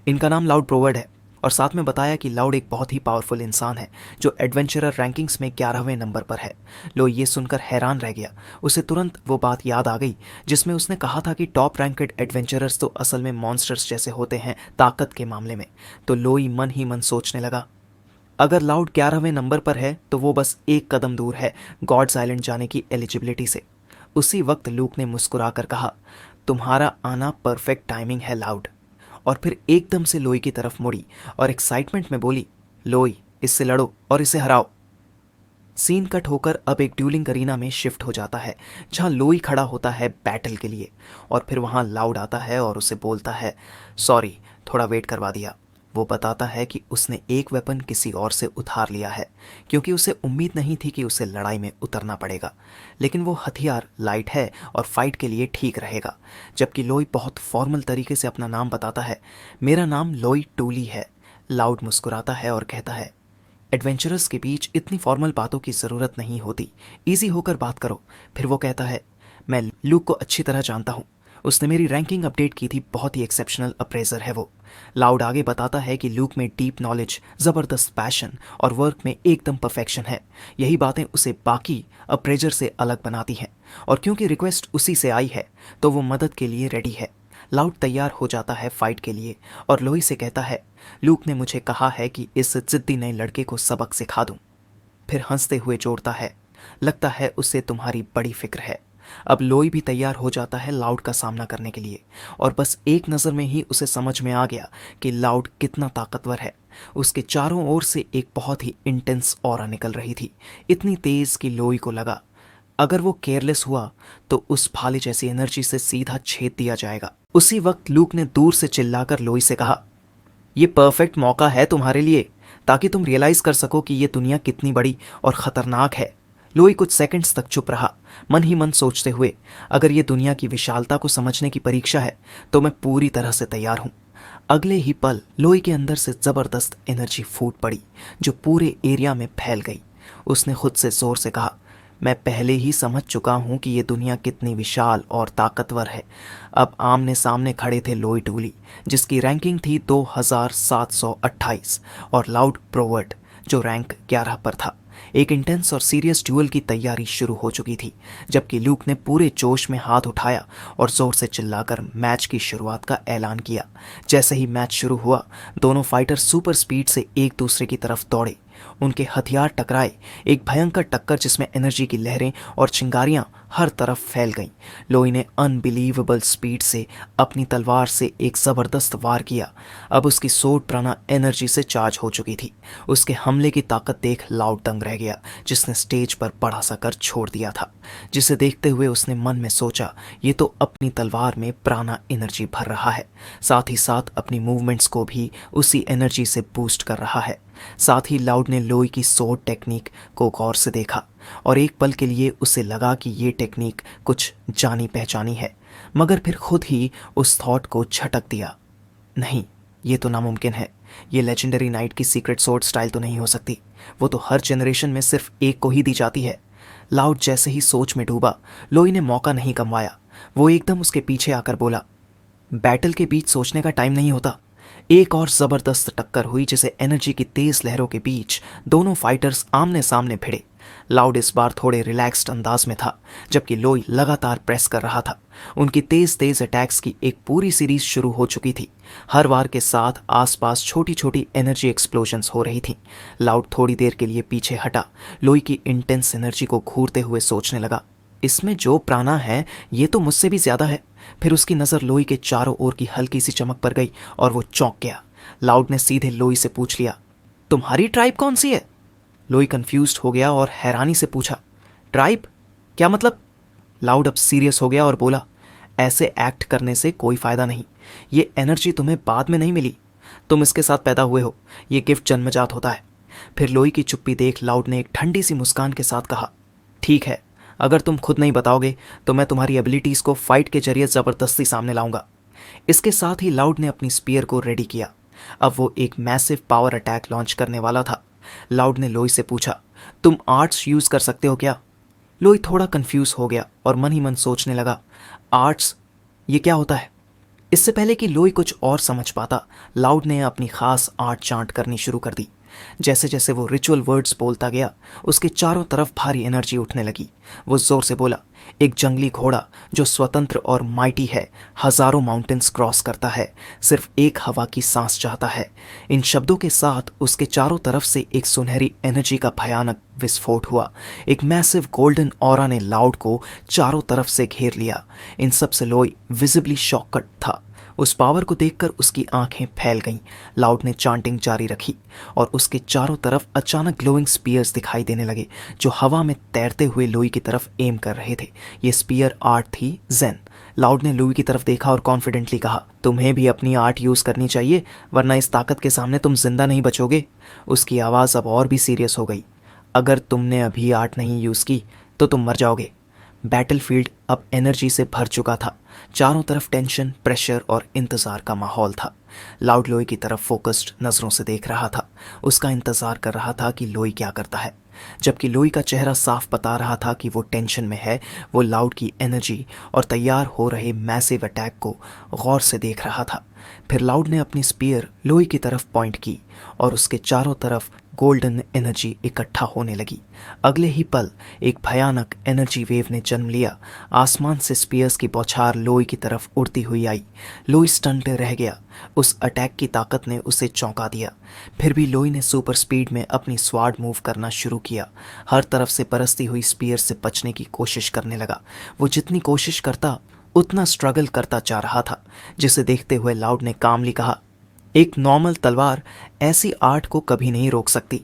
इनका नाम लाउड प्रोवर्ड है, और साथ में बताया कि लाउड एक बहुत ही पावरफुल इंसान है जो एडवेंचरर रैंकिंग्स में 11वें नंबर पर है। लोई ये सुनकर हैरान रह गया। उसे तुरंत वो बात याद आ गई जिसमें उसने कहा था कि टॉप रैंकेड एडवेंचरर्स तो असल में मॉन्स्टर्स जैसे होते हैं ताकत के मामले में। तो लोई मन ही मन सोचने लगा, अगर लाउड 11वें नंबर पर है तो वो बस एक कदम दूर है गॉड्स आइलैंड जाने की एलिजिबिलिटी से। उसी वक्त लूक ने मुस्कुरा कर कहा, तुम्हारा आना परफेक्ट टाइमिंग है लाउड। और फिर एकदम से लोई की तरफ मुड़ी और एक्साइटमेंट में बोली, लोई, इससे लड़ो और इसे हराओ। सीन कट होकर अब एक ड्यूलिंग अरीना में शिफ्ट हो जाता है जहां लोई खड़ा होता है बैटल के लिए, और फिर वहां लाउड आता है और उसे बोलता है, सॉरी, थोड़ा वेट करवा दिया। वो बताता है कि उसने एक वेपन किसी और से उधार लिया है क्योंकि उसे उम्मीद नहीं थी कि उसे लड़ाई में उतरना पड़ेगा, लेकिन वो हथियार लाइट है और फाइट के लिए ठीक रहेगा। जबकि लोई बहुत फॉर्मल तरीके से अपना नाम बताता है, मेरा नाम लोई टूली है। लाउड मुस्कुराता है और कहता है, एडवेंचरर्स के बीच इतनी फॉर्मल बातों की ज़रूरत नहीं होती, ईजी होकर बात करो। फिर वो कहता है, मैं लूक को अच्छी तरह जानता हूँ, उसने मेरी रैंकिंग अपडेट की थी, बहुत ही एक्सेप्शनल अप्रेजर है वो। लाउड आगे बताता है कि लूक में डीप नॉलेज, ज़बरदस्त पैशन और वर्क में एकदम परफेक्शन है। यही बातें उसे बाकी अप्रेजर से अलग बनाती हैं, और क्योंकि रिक्वेस्ट उसी से आई है तो वो मदद के लिए रेडी है। लाउड तैयार हो जाता है फाइट के लिए और लोई से कहता है, लूक ने मुझे कहा है कि इस जिद्दी नए लड़के को सबक सिखा दूं। फिर हंसते हुए जोड़ता है, लगता है उसे तुम्हारी बड़ी फिक्र है। अब लोई भी तैयार हो जाता है लाउड का सामना करने के लिए, और बस एक नज़र में ही उसे समझ में आ गया कि लाउड कितना ताकतवर है। उसके चारों ओर से एक बहुत ही इंटेंस ऑरा निकल रही थी, इतनी तेज कि लोई को लगा अगर वो केयरलेस हुआ तो उस भाले जैसी एनर्जी से सीधा छेद दिया जाएगा। उसी वक्त लूक ने दूर से चिल्लाकर लोई से कहा, ये परफेक्ट मौका है तुम्हारे लिए, ताकि तुम रियलाइज कर सको कि ये दुनिया कितनी बड़ी और खतरनाक है। लोई कुछ सेकंड्स तक चुप रहा, मन ही मन सोचते हुए, अगर ये दुनिया की विशालता को समझने की परीक्षा है तो मैं पूरी तरह से तैयार हूं। अगले ही पल लोई के अंदर से जबरदस्त एनर्जी फूट पड़ी जो पूरे एरिया में फैल गई। उसने खुद से जोर से कहा, मैं पहले ही समझ चुका हूं कि ये दुनिया कितनी विशाल और ताकतवर है। अब आमने सामने खड़े थे लोई टूली, जिसकी रैंकिंग थी 2728, और लाउड प्रोवर्ट जो रैंक 11 पर था। एक इंटेंस और सीरियस ड्यूअल की तैयारी शुरू हो चुकी थी, जबकि लूक ने पूरे जोश में हाथ उठाया और जोर से चिल्लाकर मैच की शुरुआत का ऐलान किया। जैसे ही मैच शुरू हुआ, दोनों फाइटर सुपर स्पीड से एक दूसरे की तरफ दौड़े। उनके हथियार टकराए, एक भयंकर टक्कर जिसमें एनर्जी की लहरें और चिंगारियां हर तरफ फैल गईं। लोई ने अनबिलीवेबल स्पीड से अपनी तलवार से एक ज़बरदस्त वार किया। अब उसकी सोट प्राणा एनर्जी से चार्ज हो चुकी थी। उसके हमले की ताकत देख लाउड दंग रह गया, जिसने स्टेज पर बड़ा सा कर छोड़ दिया था। जिसे देखते हुए उसने मन में सोचा, ये तो अपनी तलवार में प्राणा एनर्जी भर रहा है, साथ ही साथ अपनी मूवमेंट्स को भी उसी एनर्जी से बूस्ट कर रहा है। साथ ही लाउड ने लोई की सोर्ड टेक्निक को गौर से देखा, और एक पल के लिए उसे लगा कि ये टेक्निक कुछ जानी पहचानी है, मगर फिर खुद ही उस थॉट को झटक दिया। नहीं, ये तो नामुमकिन है। ये लेजेंडरी नाइट की सीक्रेट सोर्ड स्टाइल तो नहीं हो सकती। वो तो हर जनरेशन में सिर्फ एक को ही दी जाती है। लाउड जैसे ही सोच में डूबा, लोई ने मौका नहीं गंवाया। वो एकदम उसके पीछे आकर बोला, बैटल के बीच सोचने का टाइम नहीं होता। एक और जबरदस्त टक्कर हुई, जिसे एनर्जी की तेज लहरों के बीच दोनों फाइटर्स आमने सामने भिड़े। लाउड इस बार थोड़े रिलैक्स्ड अंदाज में था, जबकि लोई लगातार प्रेस कर रहा था। उनकी तेज तेज अटैक्स की एक पूरी सीरीज शुरू हो चुकी थी। हर वार के साथ आसपास छोटी छोटी एनर्जी एक्सप्लोजन्स हो रही थीं। लाउड थोड़ी देर के लिए पीछे हटा, लोई की इंटेंस एनर्जी को घूरते हुए सोचने लगा, इसमें जो प्राणा है ये तो मुझसे भी ज्यादा है। फिर उसकी नज़र लोई के चारों ओर की हल्की सी चमक पर गई और वो चौंक गया। लाउड ने सीधे लोई से पूछ लिया, तुम्हारी ट्राइब कौन सी है? लोई कंफ्यूज्ड हो गया और हैरानी से पूछा, ट्राइब? क्या मतलब? लाउड अब सीरियस हो गया और बोला, ऐसे एक्ट करने से कोई फ़ायदा नहीं। ये एनर्जी तुम्हें बाद में नहीं मिली, तुम इसके साथ पैदा हुए हो। ये गिफ्ट जन्मजात होता है। फिर लोई की चुप्पी देख लाउड ने एक ठंडी सी मुस्कान के साथ कहा, ठीक है, अगर तुम खुद नहीं बताओगे तो मैं तुम्हारी एबिलिटीज़ को फाइट के जरिए ज़बरदस्ती सामने लाऊंगा। इसके साथ ही लाउड ने अपनी स्पीयर को रेडी किया। अब वो एक मैसिव पावर अटैक लॉन्च करने वाला था। लाउड ने लोई से पूछा, तुम आर्ट्स यूज़ कर सकते हो क्या? लोई थोड़ा कंफ्यूज हो गया और मन ही मन सोचने लगा, आर्ट्स? ये क्या होता है? इससे पहले कि लोई कुछ और समझ पाता, लाउड ने अपनी खास आर्ट चांट करनी शुरू कर दी। जैसे जैसे वो रिचुअल वर्ड्स बोलता गया, उसके चारों तरफ भारी एनर्जी उठने लगी। वो जोर से बोला, एक जंगली घोड़ा जो स्वतंत्र और माइटी है, हजारों माउंटेन्स क्रॉस करता है, सिर्फ एक हवा की सांस चाहता है। इन शब्दों के साथ उसके चारों तरफ से एक सुनहरी एनर्जी का भयानक विस्फोट हुआ। एक मैसिव गोल्डन ऑरा ने लाउड को चारों तरफ से घेर लिया। इन सब से लोई विजिबली शॉक्ड था। उस पावर को देखकर उसकी आंखें फैल गईं। लाउड ने चांटिंग जारी रखी और उसके चारों तरफ अचानक ग्लोइंग स्पीयर्स दिखाई देने लगे, जो हवा में तैरते हुए लोई की तरफ एम कर रहे थे। ये स्पीयर आर्ट थी जेन। लाउड ने लुई की तरफ देखा और कॉन्फिडेंटली कहा, तुम्हें भी अपनी आर्ट यूज़ करनी चाहिए, वरना इस ताकत के सामने तुम जिंदा नहीं बचोगे। उसकी आवाज़ अब और भी सीरियस हो गई, अगर तुमने अभी आर्ट नहीं यूज़ की तो तुम मर जाओगे। बैटलफील्ड अब एनर्जी से भर चुका था। चारों तरफ टेंशन, प्रेशर और इंतज़ार का माहौल था। लाउड लोई की तरफ फोकस्ड नज़रों से देख रहा था। उसका इंतज़ार कर रहा था कि लोई क्या करता है। जबकि लोई का चेहरा साफ बता रहा था कि वो टेंशन में है। वो लाउड की एनर्जी और तैयार हो रहे मैसिव अटैक को गौर से देख रहा था। फिर लाउड ने अपनी स्पीयर लोई की तरफ पॉइंट की और उसके चारों तरफ गोल्डन एनर्जी इकट्ठा होने लगी। अगले ही पल एक भयानक एनर्जी वेव ने जन्म लिया। आसमान से स्पीयर्स की बौछार लोई की तरफ उड़ती हुई आई। लोई स्टंट रह गया। उस अटैक की ताकत ने उसे चौंका दिया। फिर भी लोई ने सुपर स्पीड में अपनी स्वार्ड मूव करना शुरू किया। हर तरफ से बरसती हुई स्पीयर से बचने की कोशिश करने लगा। वो जितनी कोशिश करता उतना स्ट्रगल करता जा रहा था। जिसे देखते हुए लाउड ने कामली कहा, एक नॉर्मल तलवार ऐसी आर्ट को कभी नहीं रोक सकती।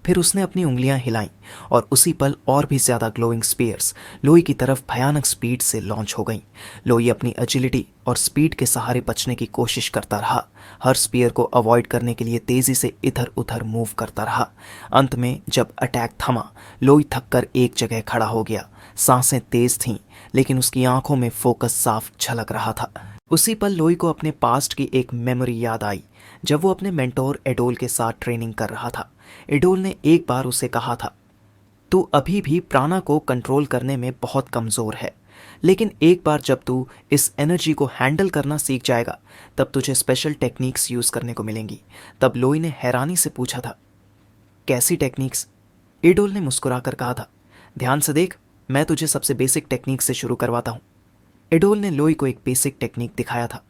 फिर उसने अपनी उंगलियां हिलाईं और उसी पल और भी ज्यादा ग्लोइंग स्पीयर्स लोई की तरफ भयानक स्पीड से लॉन्च हो गईं। लोई अपनी एजिलिटी और स्पीड के सहारे बचने की कोशिश करता रहा। हर स्पीयर को अवॉइड करने के लिए तेजी से इधर उधर मूव करता रहा। अंत में जब अटैक थमा, लोई थककर एक जगह खड़ा हो गया। सांसें तेज थीं, लेकिन उसकी आंखों में फोकस साफ झलक रहा था। उसी पल लोई को अपने पास्ट की एक मेमोरी याद आई, जब वो अपने मेंटोर एडोल के साथ ट्रेनिंग कर रहा था। एडोल ने एक बार उसे कहा था, तू अभी भी प्राणा को कंट्रोल करने में बहुत कमज़ोर है, लेकिन एक बार जब तू इस एनर्जी को हैंडल करना सीख जाएगा तब तुझे स्पेशल टेक्निक्स यूज़ करने को मिलेंगी। तब लोई ने हैरानी से पूछा था, कैसी टेक्निक्स? एडोल ने मुस्कुराकर कहा था, ध्यान से देख, मैं तुझे सबसे बेसिक टेक्निक से शुरू करवाता हूँ। एडोल ने लोई को एक बेसिक टेक्निक दिखाया था,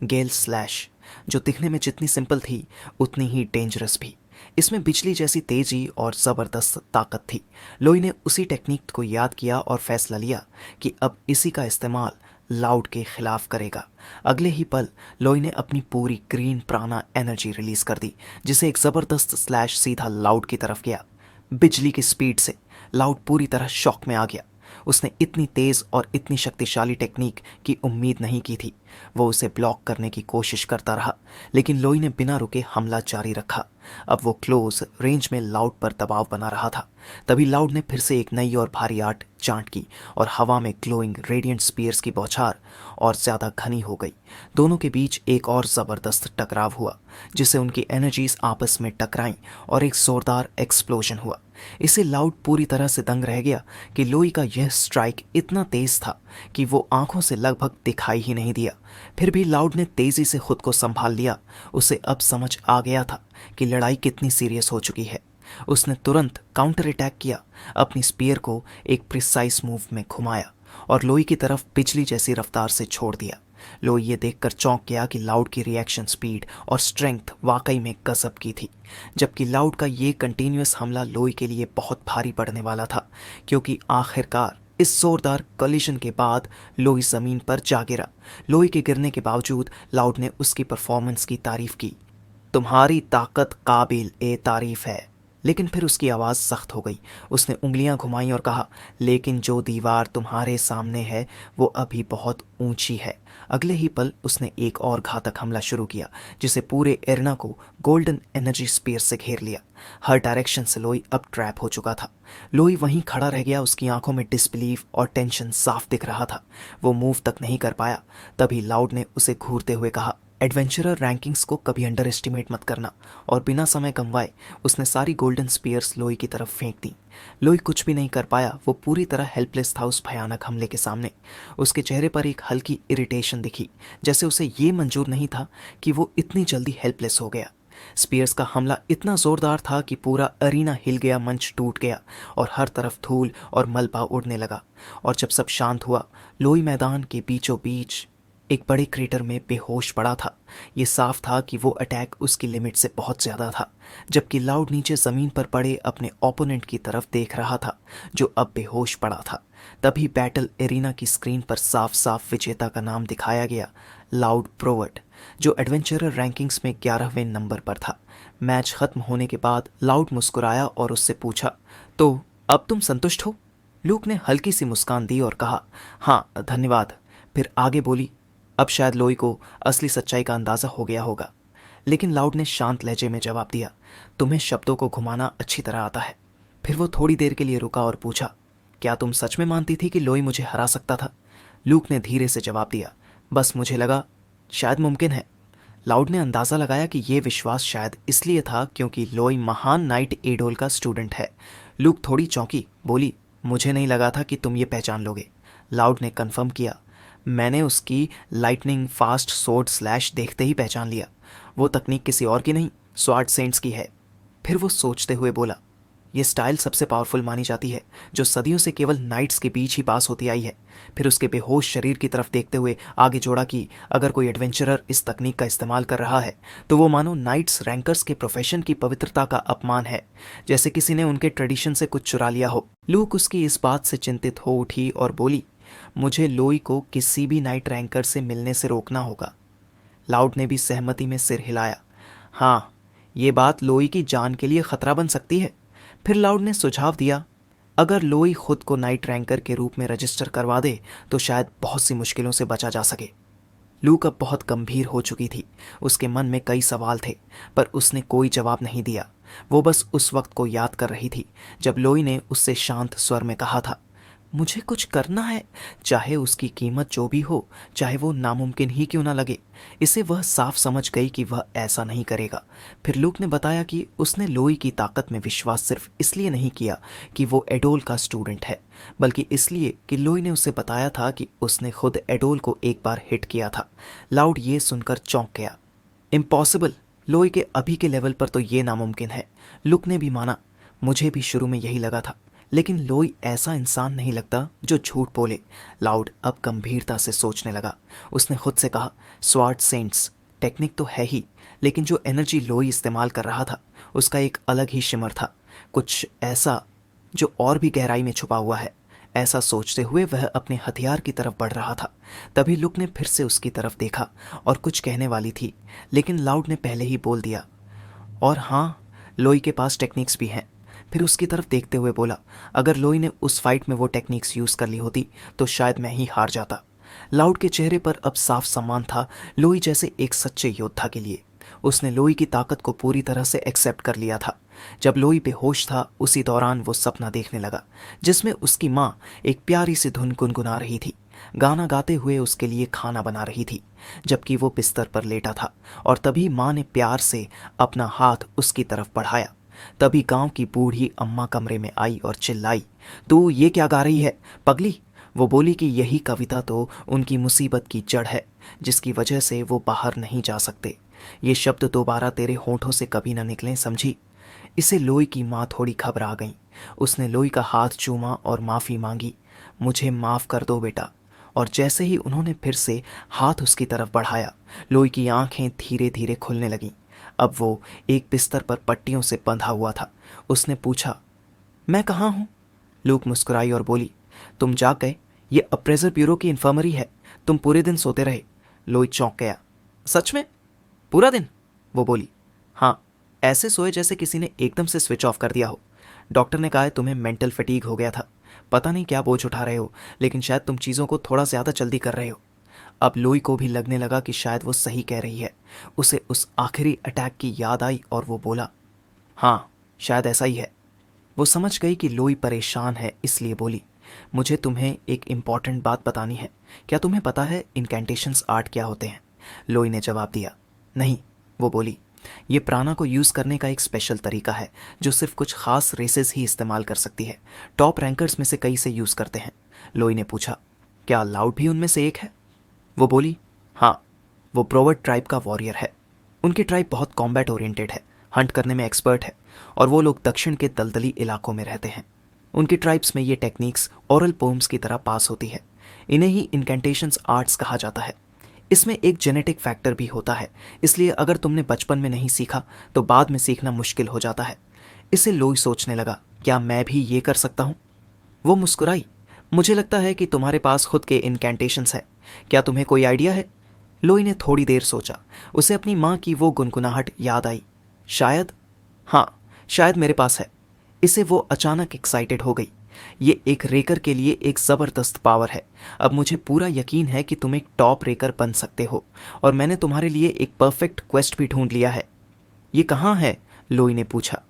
गेल स्लैश, जो दिखने में जितनी सिंपल थी उतनी ही डेंजरस भी। इसमें बिजली जैसी तेजी और ज़बरदस्त ताकत थी। लोई ने उसी टेक्निक को याद किया और फैसला लिया कि अब इसी का इस्तेमाल लाउड के खिलाफ करेगा। अगले ही पल लोई ने अपनी पूरी ग्रीन प्राणा एनर्जी रिलीज कर दी, जिसे एक ज़बरदस्त स्लैश सीधा लाउड की तरफ गया। बिजली की स्पीड से लाउड पूरी तरह शॉक में आ गया। उसने इतनी तेज और इतनी शक्तिशाली टेक्निक की उम्मीद नहीं की थी। वो उसे ब्लॉक करने की कोशिश करता रहा, लेकिन लोई ने बिना रुके हमला जारी रखा। अब वो क्लोज रेंज में लाउड पर दबाव बना रहा था। तभी लाउड ने फिर से एक नई और भारी आर्ट चांट की और हवा में ग्लोइंग रेडिएंट स्पीयर्स की बौछार और ज़्यादा घनी हो गई। दोनों के बीच एक और ज़बरदस्त टकराव हुआ, जिससे उनकी एनर्जीज आपस में टकराईं और एक जोरदार एक्सप्लोजन हुआ। इसे लाउड पूरी तरह से दंग रह गया कि लोई का यह स्ट्राइक इतना तेज था कि वो आंखों से लगभग दिखाई ही नहीं दिया। फिर भी लाउड ने तेजी से खुद को संभाल लिया। उसे अब समझ आ गया था कि लड़ाई कितनी सीरियस हो चुकी है। उसने तुरंत काउंटर अटैक किया, अपनी स्पीयर को एक प्रिसाइज मूव में घुमाया और लोई की तरफ बिजली जैसी रफ्तार से छोड़ दिया। लोई ये देखकर चौंक गया कि लाउड की रिएक्शन स्पीड और स्ट्रेंथ वाकई में गजब की थी। जबकि लाउड का ये कंटिन्यूअस हमला लोई के लिए बहुत भारी पड़ने वाला था, क्योंकि आखिरकार इस जोरदार कॉलिजन के बाद लोई जमीन पर जा गिरा। लोई के गिरने के बावजूद लाउड ने उसकी परफॉर्मेंस की तारीफ की। तुम्हारी ताकत काबिल ए तारीफ है। लेकिन फिर उसकी आवाज़ सख्त हो गई। उसने उंगलियां घुमाई और कहा, लेकिन जो दीवार तुम्हारे सामने है वो अभी बहुत ऊंची है। अगले ही पल उसने एक और घातक हमला शुरू किया, जिसे पूरे एरिना को गोल्डन एनर्जी स्पीयर से घेर लिया। हर डायरेक्शन से लोई अब ट्रैप हो चुका था। लोई वहीं खड़ा रह गया। उसकी आंखों में डिसबिलीफ और टेंशन साफ दिख रहा था। वो मूव तक नहीं कर पाया। तभी लाउड ने उसे घूरते हुए कहा, एडवेंचरर रैंकिंग्स को कभी अंडर एस्टिमेट मत करना। और बिना समय गंवाए उसने सारी गोल्डन स्पीयर्स लोई की तरफ फेंक दी। लोई कुछ भी नहीं कर पाया। वो पूरी तरह हेल्पलेस था उस भयानक हमले के सामने। उसके चेहरे पर एक हल्की इरिटेशन दिखी, जैसे उसे ये मंजूर नहीं था कि वो इतनी जल्दी हेल्पलेस हो गया। स्पीयर्स का हमला इतना जोरदार था कि पूरा अरीना हिल गया, मंच टूट गया और हर तरफ धूल और मलबा उड़ने लगा। और जब सब शांत हुआ, लोई मैदान के बीचों बीच एक बड़े क्रेटर में बेहोश पड़ा था। ये साफ था कि वो अटैक उसकी लिमिट से बहुत ज़्यादा था। जबकि लाउड नीचे ज़मीन पर पड़े अपने ओपोनेंट की तरफ देख रहा था, जो अब बेहोश पड़ा था। तभी बैटल एरिना की स्क्रीन पर साफ साफ विजेता का नाम दिखाया गया, लाउड प्रोवर्ट, जो एडवेंचरर रैंकिंग्स में 11वें नंबर पर था। मैच खत्म होने के बाद लाउड मुस्कुराया और उससे पूछा, तो अब तुम संतुष्ट हो? लूक ने हल्की सी मुस्कान दी और कहा, हाँ धन्यवाद। फिर आगे बोली, अब शायद लोई को असली सच्चाई का अंदाज़ा हो गया होगा। लेकिन लाउड ने शांत लहजे में जवाब दिया, तुम्हें शब्दों को घुमाना अच्छी तरह आता है। फिर वो थोड़ी देर के लिए रुका और पूछा, क्या तुम सच में मानती थी कि लोई मुझे हरा सकता था? लूक ने धीरे से जवाब दिया, बस मुझे लगा शायद मुमकिन है। लाउड ने अंदाज़ा लगाया कि ये विश्वास शायद इसलिए था क्योंकि लोई महान नाइट एडोल का स्टूडेंट है। लूक थोड़ी चौंकी, बोली, मुझे नहीं लगा था कि तुम ये पहचान लोगे। लाउड ने कन्फर्म किया, मैंने उसकी लाइटनिंग फास्ट सोर्ड स्लैश देखते ही पहचान लिया। वो तकनीक किसी और की नहीं, स्वार्ड सेंट्स की है। फिर वो सोचते हुए बोला, ये स्टाइल सबसे पावरफुल मानी जाती है, जो सदियों से केवल नाइट्स के बीच ही पास होती आई है। फिर उसके बेहोश शरीर की तरफ देखते हुए आगे जोड़ा कि अगर कोई एडवेंचरर इस तकनीक का इस्तेमाल कर रहा है तो वो मानो नाइट्स रैंकर्स के प्रोफेशन की पवित्रता का अपमान है, जैसे किसी ने उनके ट्रेडिशन से कुछ चुरा लिया हो। लूक उसकी इस बात से चिंतित हो उठी और बोली, मुझे लोई को किसी भी नाइट रैंकर से मिलने से रोकना होगा। लाउड ने भी सहमति में सिर हिलाया, हाँ, ये बात लोई की जान के लिए खतरा बन सकती है। फिर लाउड ने सुझाव दिया, अगर लोई खुद को नाइट रैंकर के रूप में रजिस्टर करवा दे तो शायद बहुत सी मुश्किलों से बचा जा सके। लूक अब बहुत गंभीर हो चुकी थी। उसके मन में कई सवाल थे, पर उसने कोई जवाब नहीं दिया। वो बस उस वक्त को याद कर रही थी जब लोई ने उससे शांत स्वर में कहा था, मुझे कुछ करना है, चाहे उसकी कीमत जो भी हो, चाहे वो नामुमकिन ही क्यों ना लगे। इसे वह साफ समझ गई कि वह ऐसा नहीं करेगा। फिर लूक ने बताया कि उसने लोई की ताकत में विश्वास सिर्फ इसलिए नहीं किया कि वो एडोल का स्टूडेंट है, बल्कि इसलिए कि लोई ने उसे बताया था कि उसने खुद एडोल को एक बार हिट किया था। लाउड ये सुनकर चौंक गया। इम्पॉसिबल, लोई के अभी के लेवल पर तो ये नामुमकिन है। लुक ने भी माना, मुझे भी शुरू में यही लगा था, लेकिन लोई ऐसा इंसान नहीं लगता जो झूठ बोले। लाउड अब गंभीरता से सोचने लगा। उसने खुद से कहा, स्वार्ड सेंट्स टेक्निक तो है ही, लेकिन जो एनर्जी लोई इस्तेमाल कर रहा था उसका एक अलग ही शिमर था, कुछ ऐसा जो और भी गहराई में छुपा हुआ है। ऐसा सोचते हुए वह अपने हथियार की तरफ बढ़ रहा था। तभी लुक ने फिर से उसकी तरफ देखा और कुछ कहने वाली थी, लेकिन लाउड ने पहले ही बोल दिया, और हाँ, लोई के पास टेक्निक्स भी हैं। फिर उसकी तरफ देखते हुए बोला, अगर लोई ने उस फाइट में वो टेक्निक्स यूज़ कर ली होती तो शायद मैं ही हार जाता। लाउड के चेहरे पर अब साफ सम्मान था, लोई जैसे एक सच्चे योद्धा के लिए। उसने लोई की ताकत को पूरी तरह से एक्सेप्ट कर लिया था। जब लोई बेहोश था उसी दौरान वो सपना देखने लगा जिसमें उसकी माँ एक प्यारी सी धुन गुनगुना रही थी, गाना गाते हुए उसके लिए खाना बना रही थी, जबकि वो बिस्तर पर लेटा था। और तभी माँ ने प्यार से अपना हाथ उसकी तरफ बढ़ाया। तभी गांव की बूढ़ी अम्मा कमरे में आई और चिल्लाई, तू ये क्या गा रही है पगली। वो बोली कि यही कविता तो उनकी मुसीबत की जड़ है, जिसकी वजह से वो बाहर नहीं जा सकते। ये शब्द दोबारा तेरे होठों से कभी ना निकलें, समझी। इसे लोई की माँ थोड़ी घबरा गई। उसने लोई का हाथ चूमा और माफ़ी मांगी, मुझे माफ़ कर दो बेटा। और जैसे ही उन्होंने फिर से हाथ उसकी तरफ बढ़ाया, लोई की आंखें धीरे धीरे खुलने लगीं। अब वो एक बिस्तर पर पट्टियों से बंधा हुआ था। उसने पूछा, मैं कहाँ हूँ? लूक मुस्कुराई और बोली, तुम जाग गए, ये अप्रेजर ब्यूरो की इन्फर्मरी है, तुम पूरे दिन सोते रहे। लोई चौंक गया, सच में? पूरा दिन? वो बोली, हाँ, ऐसे सोए जैसे किसी ने एकदम से स्विच ऑफ कर दिया हो। डॉक्टर ने कहा है तुम्हें मेंटल फटीग हो गया था। पता नहीं क्या बोझ उठा रहे हो, लेकिन शायद तुम चीज़ों को थोड़ा ज़्यादा जल्दी कर रहे हो। अब लोई को भी लगने लगा कि शायद वो सही कह रही है। उसे उस आखिरी अटैक की याद आई और वो बोला, हाँ, शायद ऐसा ही है। वो समझ गई कि लोई परेशान है, इसलिए बोली, मुझे तुम्हें एक इम्पॉर्टेंट बात बतानी है। क्या तुम्हें पता है इनकैंटेशंस आर्ट क्या होते हैं? लोई ने जवाब दिया, नहीं। वो बोली, ये प्राणा को यूज़ करने का एक स्पेशल तरीका है जो सिर्फ कुछ खास रेसेस ही इस्तेमाल कर सकती है। टॉप रैंकर्स में से कई से यूज़ करते हैं। लोई ने पूछा, क्या लाउड भी उनमें से एक है? वो बोली, हाँ, वो ब्रोवर्ड ट्राइब का वॉरियर है। उनकी ट्राइब बहुत कॉम्बैट ओरिएंटेड है, हंट करने में एक्सपर्ट है, और वो लोग दक्षिण के दलदली इलाकों में रहते हैं। उनकी ट्राइब्स में ये टेक्निक्स ओरल पोम्स की तरह पास होती है। इन्हें ही इनकैंटेशंस आर्ट्स कहा जाता है। इसमें एक जेनेटिक फैक्टर भी होता है, इसलिए अगर तुमने बचपन में नहीं सीखा तो बाद में सीखना मुश्किल हो जाता है। इसे लोई सोचने लगा, क्या मैं भी ये कर सकता हूँ? वो मुस्कुराई, मुझे लगता है कि तुम्हारे पास खुद के इनकैंटेशंस है। क्या तुम्हें कोई आइडिया है? लोई ने थोड़ी देर सोचा। उसे अपनी माँ की वो गुनगुनाहट याद आई, शायद, हाँ, शायद मेरे पास है। इसे वो अचानक एक्साइटेड हो गई। ये एक रेकर के लिए एक ज़बरदस्त पावर है। अब मुझे पूरा यकीन है कि तुम एक टॉप रेकर बन सकते हो, और मैंने तुम्हारे लिए एक परफेक्ट क्वेस्ट भी ढूंढ लिया है। ये कहाँ है? लोई ने पूछा।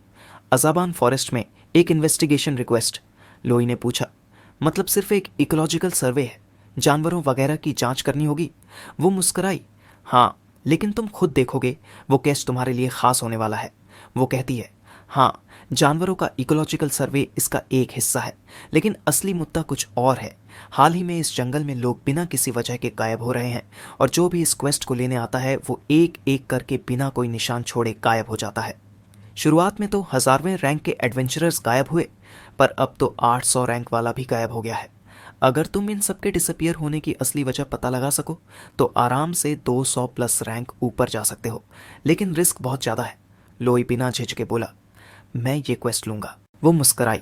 अजाबान फॉरेस्ट में एक इन्वेस्टिगेशन रिक्वेस्ट। लोई ने पूछा, मतलब सिर्फ एक इकोलॉजिकल सर्वे है? जानवरों वगैरह की जांच करनी होगी? वो मुस्कराई, हाँ, लेकिन तुम खुद देखोगे वो केस तुम्हारे लिए खास होने वाला है। वो कहती है, हाँ, जानवरों का इकोलॉजिकल सर्वे इसका एक हिस्सा है, लेकिन असली मुद्दा कुछ और है। हाल ही में इस जंगल में लोग बिना किसी वजह के गायब हो रहे हैं, और जो भी इस क्वेस्ट को लेने आता है वो एक एक करके बिना कोई निशान छोड़े गायब हो जाता है। शुरुआत में तो 1000वें रैंक के एडवेंचरर्स गायब हुए, पर अब तो 800 रैंक वाला भी गायब हो गया है। अगर तुम इन सबके डिसअपियर होने की असली वजह पता लगा सको तो आराम से 200 प्लस रैंक ऊपर जा सकते हो, लेकिन रिस्क बहुत ज़्यादा है। लोई बिना झिझके बोला, मैं ये क्वेस्ट लूँगा। वो मुस्कराई,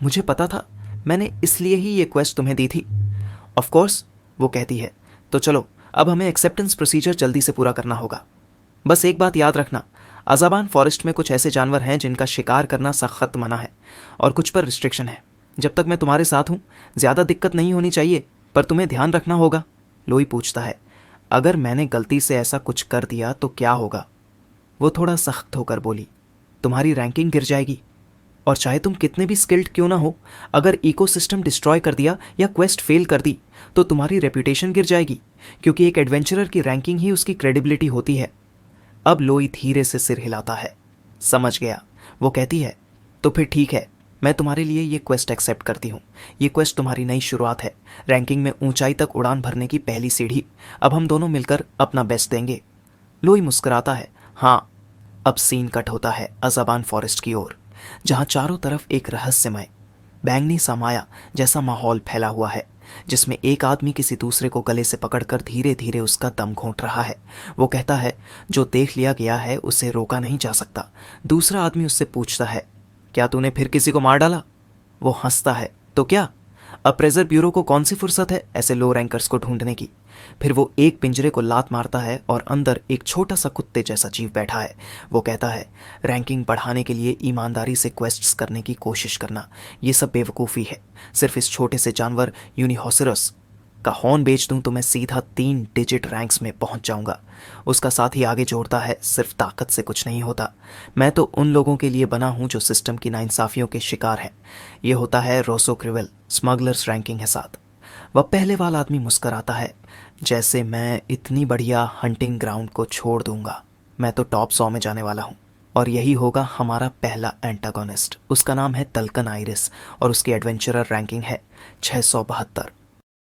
मुझे पता था, मैंने इसलिए ही ये क्वेस्ट तुम्हें दी थी। ऑफ कोर्स, वो कहती है, तो चलो अब हमें एक्सेप्टेंस प्रोसीजर जल्दी से पूरा करना होगा। बस एक बात याद रखना, अज़ाबान फॉरेस्ट में कुछ ऐसे जानवर हैं जिनका शिकार करना सख्त मना है, और कुछ पर रिस्ट्रिक्शन है। जब तक मैं तुम्हारे साथ हूँ ज़्यादा दिक्कत नहीं होनी चाहिए, पर तुम्हें ध्यान रखना होगा। लोई पूछता है, अगर मैंने गलती से ऐसा कुछ कर दिया तो क्या होगा? वो थोड़ा सख्त होकर बोली, तुम्हारी रैंकिंग गिर जाएगी, और चाहे तुम कितने भी स्किल्ड क्यों ना हो, अगर इकोसिस्टम डिस्ट्रॉय कर दिया या क्वेस्ट फेल कर दी तो तुम्हारी रेपुटेशन गिर जाएगी, क्योंकि एक एडवेंचरर की रैंकिंग ही उसकी क्रेडिबिलिटी होती है। अब लोई धीरे से सिर हिलाता है, समझ गया। वो कहती है, तो फिर ठीक है, मैं तुम्हारे लिए ये क्वेस्ट एक्सेप्ट करती हूँ। ये क्वेस्ट तुम्हारी नई शुरुआत है, रैंकिंग में ऊंचाई तक उड़ान भरने की पहली सीढ़ी। अब हम दोनों मिलकर अपना बेस्ट देंगे। लोई मुस्कुराता है, हाँ। अब सीन कट होता है अज़ाबान फॉरेस्ट की ओर, जहाँ चारों तरफ एक रहस्यमय बैंगनी सा माया जैसा माहौल फैला हुआ है, जिसमें एक आदमी किसी दूसरे को गले से पकड़कर धीरे धीरे उसका दम घोंट रहा है। वो कहता है, जो देख लिया गया है उसे रोका नहीं जा सकता। दूसरा आदमी उससे पूछता है, क्या तूने फिर किसी को मार डाला? वो हंसता है, तो क्या, अप्रेजर ब्यूरो को कौन सी फुर्सत है ऐसे लो रैंकर्स को ढूंढने की? फिर वो एक पिंजरे को लात मारता है और अंदर एक छोटा सा कुत्ते जैसा जीव बैठा है। वो कहता है, रैंकिंग बढ़ाने के लिए ईमानदारी से क्वेस्ट्स करने की कोशिश करना, ये सब बेवकूफ़ी है। सिर्फ इस छोटे से जानवर यूनिहोसिरस का हॉर्न बेच दूं तो मैं सीधा 3 डिजिट रैंक्स में पहुंच जाऊंगा। उसका साथ ही आगे जोड़ता है, सिर्फ ताकत से कुछ नहीं होता। मैं तो उन लोगों के लिए बना हूं जो सिस्टम की नाइंसाफियों के शिकार हैं। ये होता है रोसो क्रिवेल, स्मगलर्स रैंकिंग है साथ। वह पहले वाला आदमी मुस्कराता है, जैसे मैं इतनी बढ़िया हंटिंग ग्राउंड को छोड़ दूंगा। मैं तो टॉप 100 में जाने वाला हूँ, और यही होगा हमारा पहला एंटागोनिस्ट। उसका नाम है तल्कन आइरिस, और उसकी एडवेंचरर रैंकिंग है 672।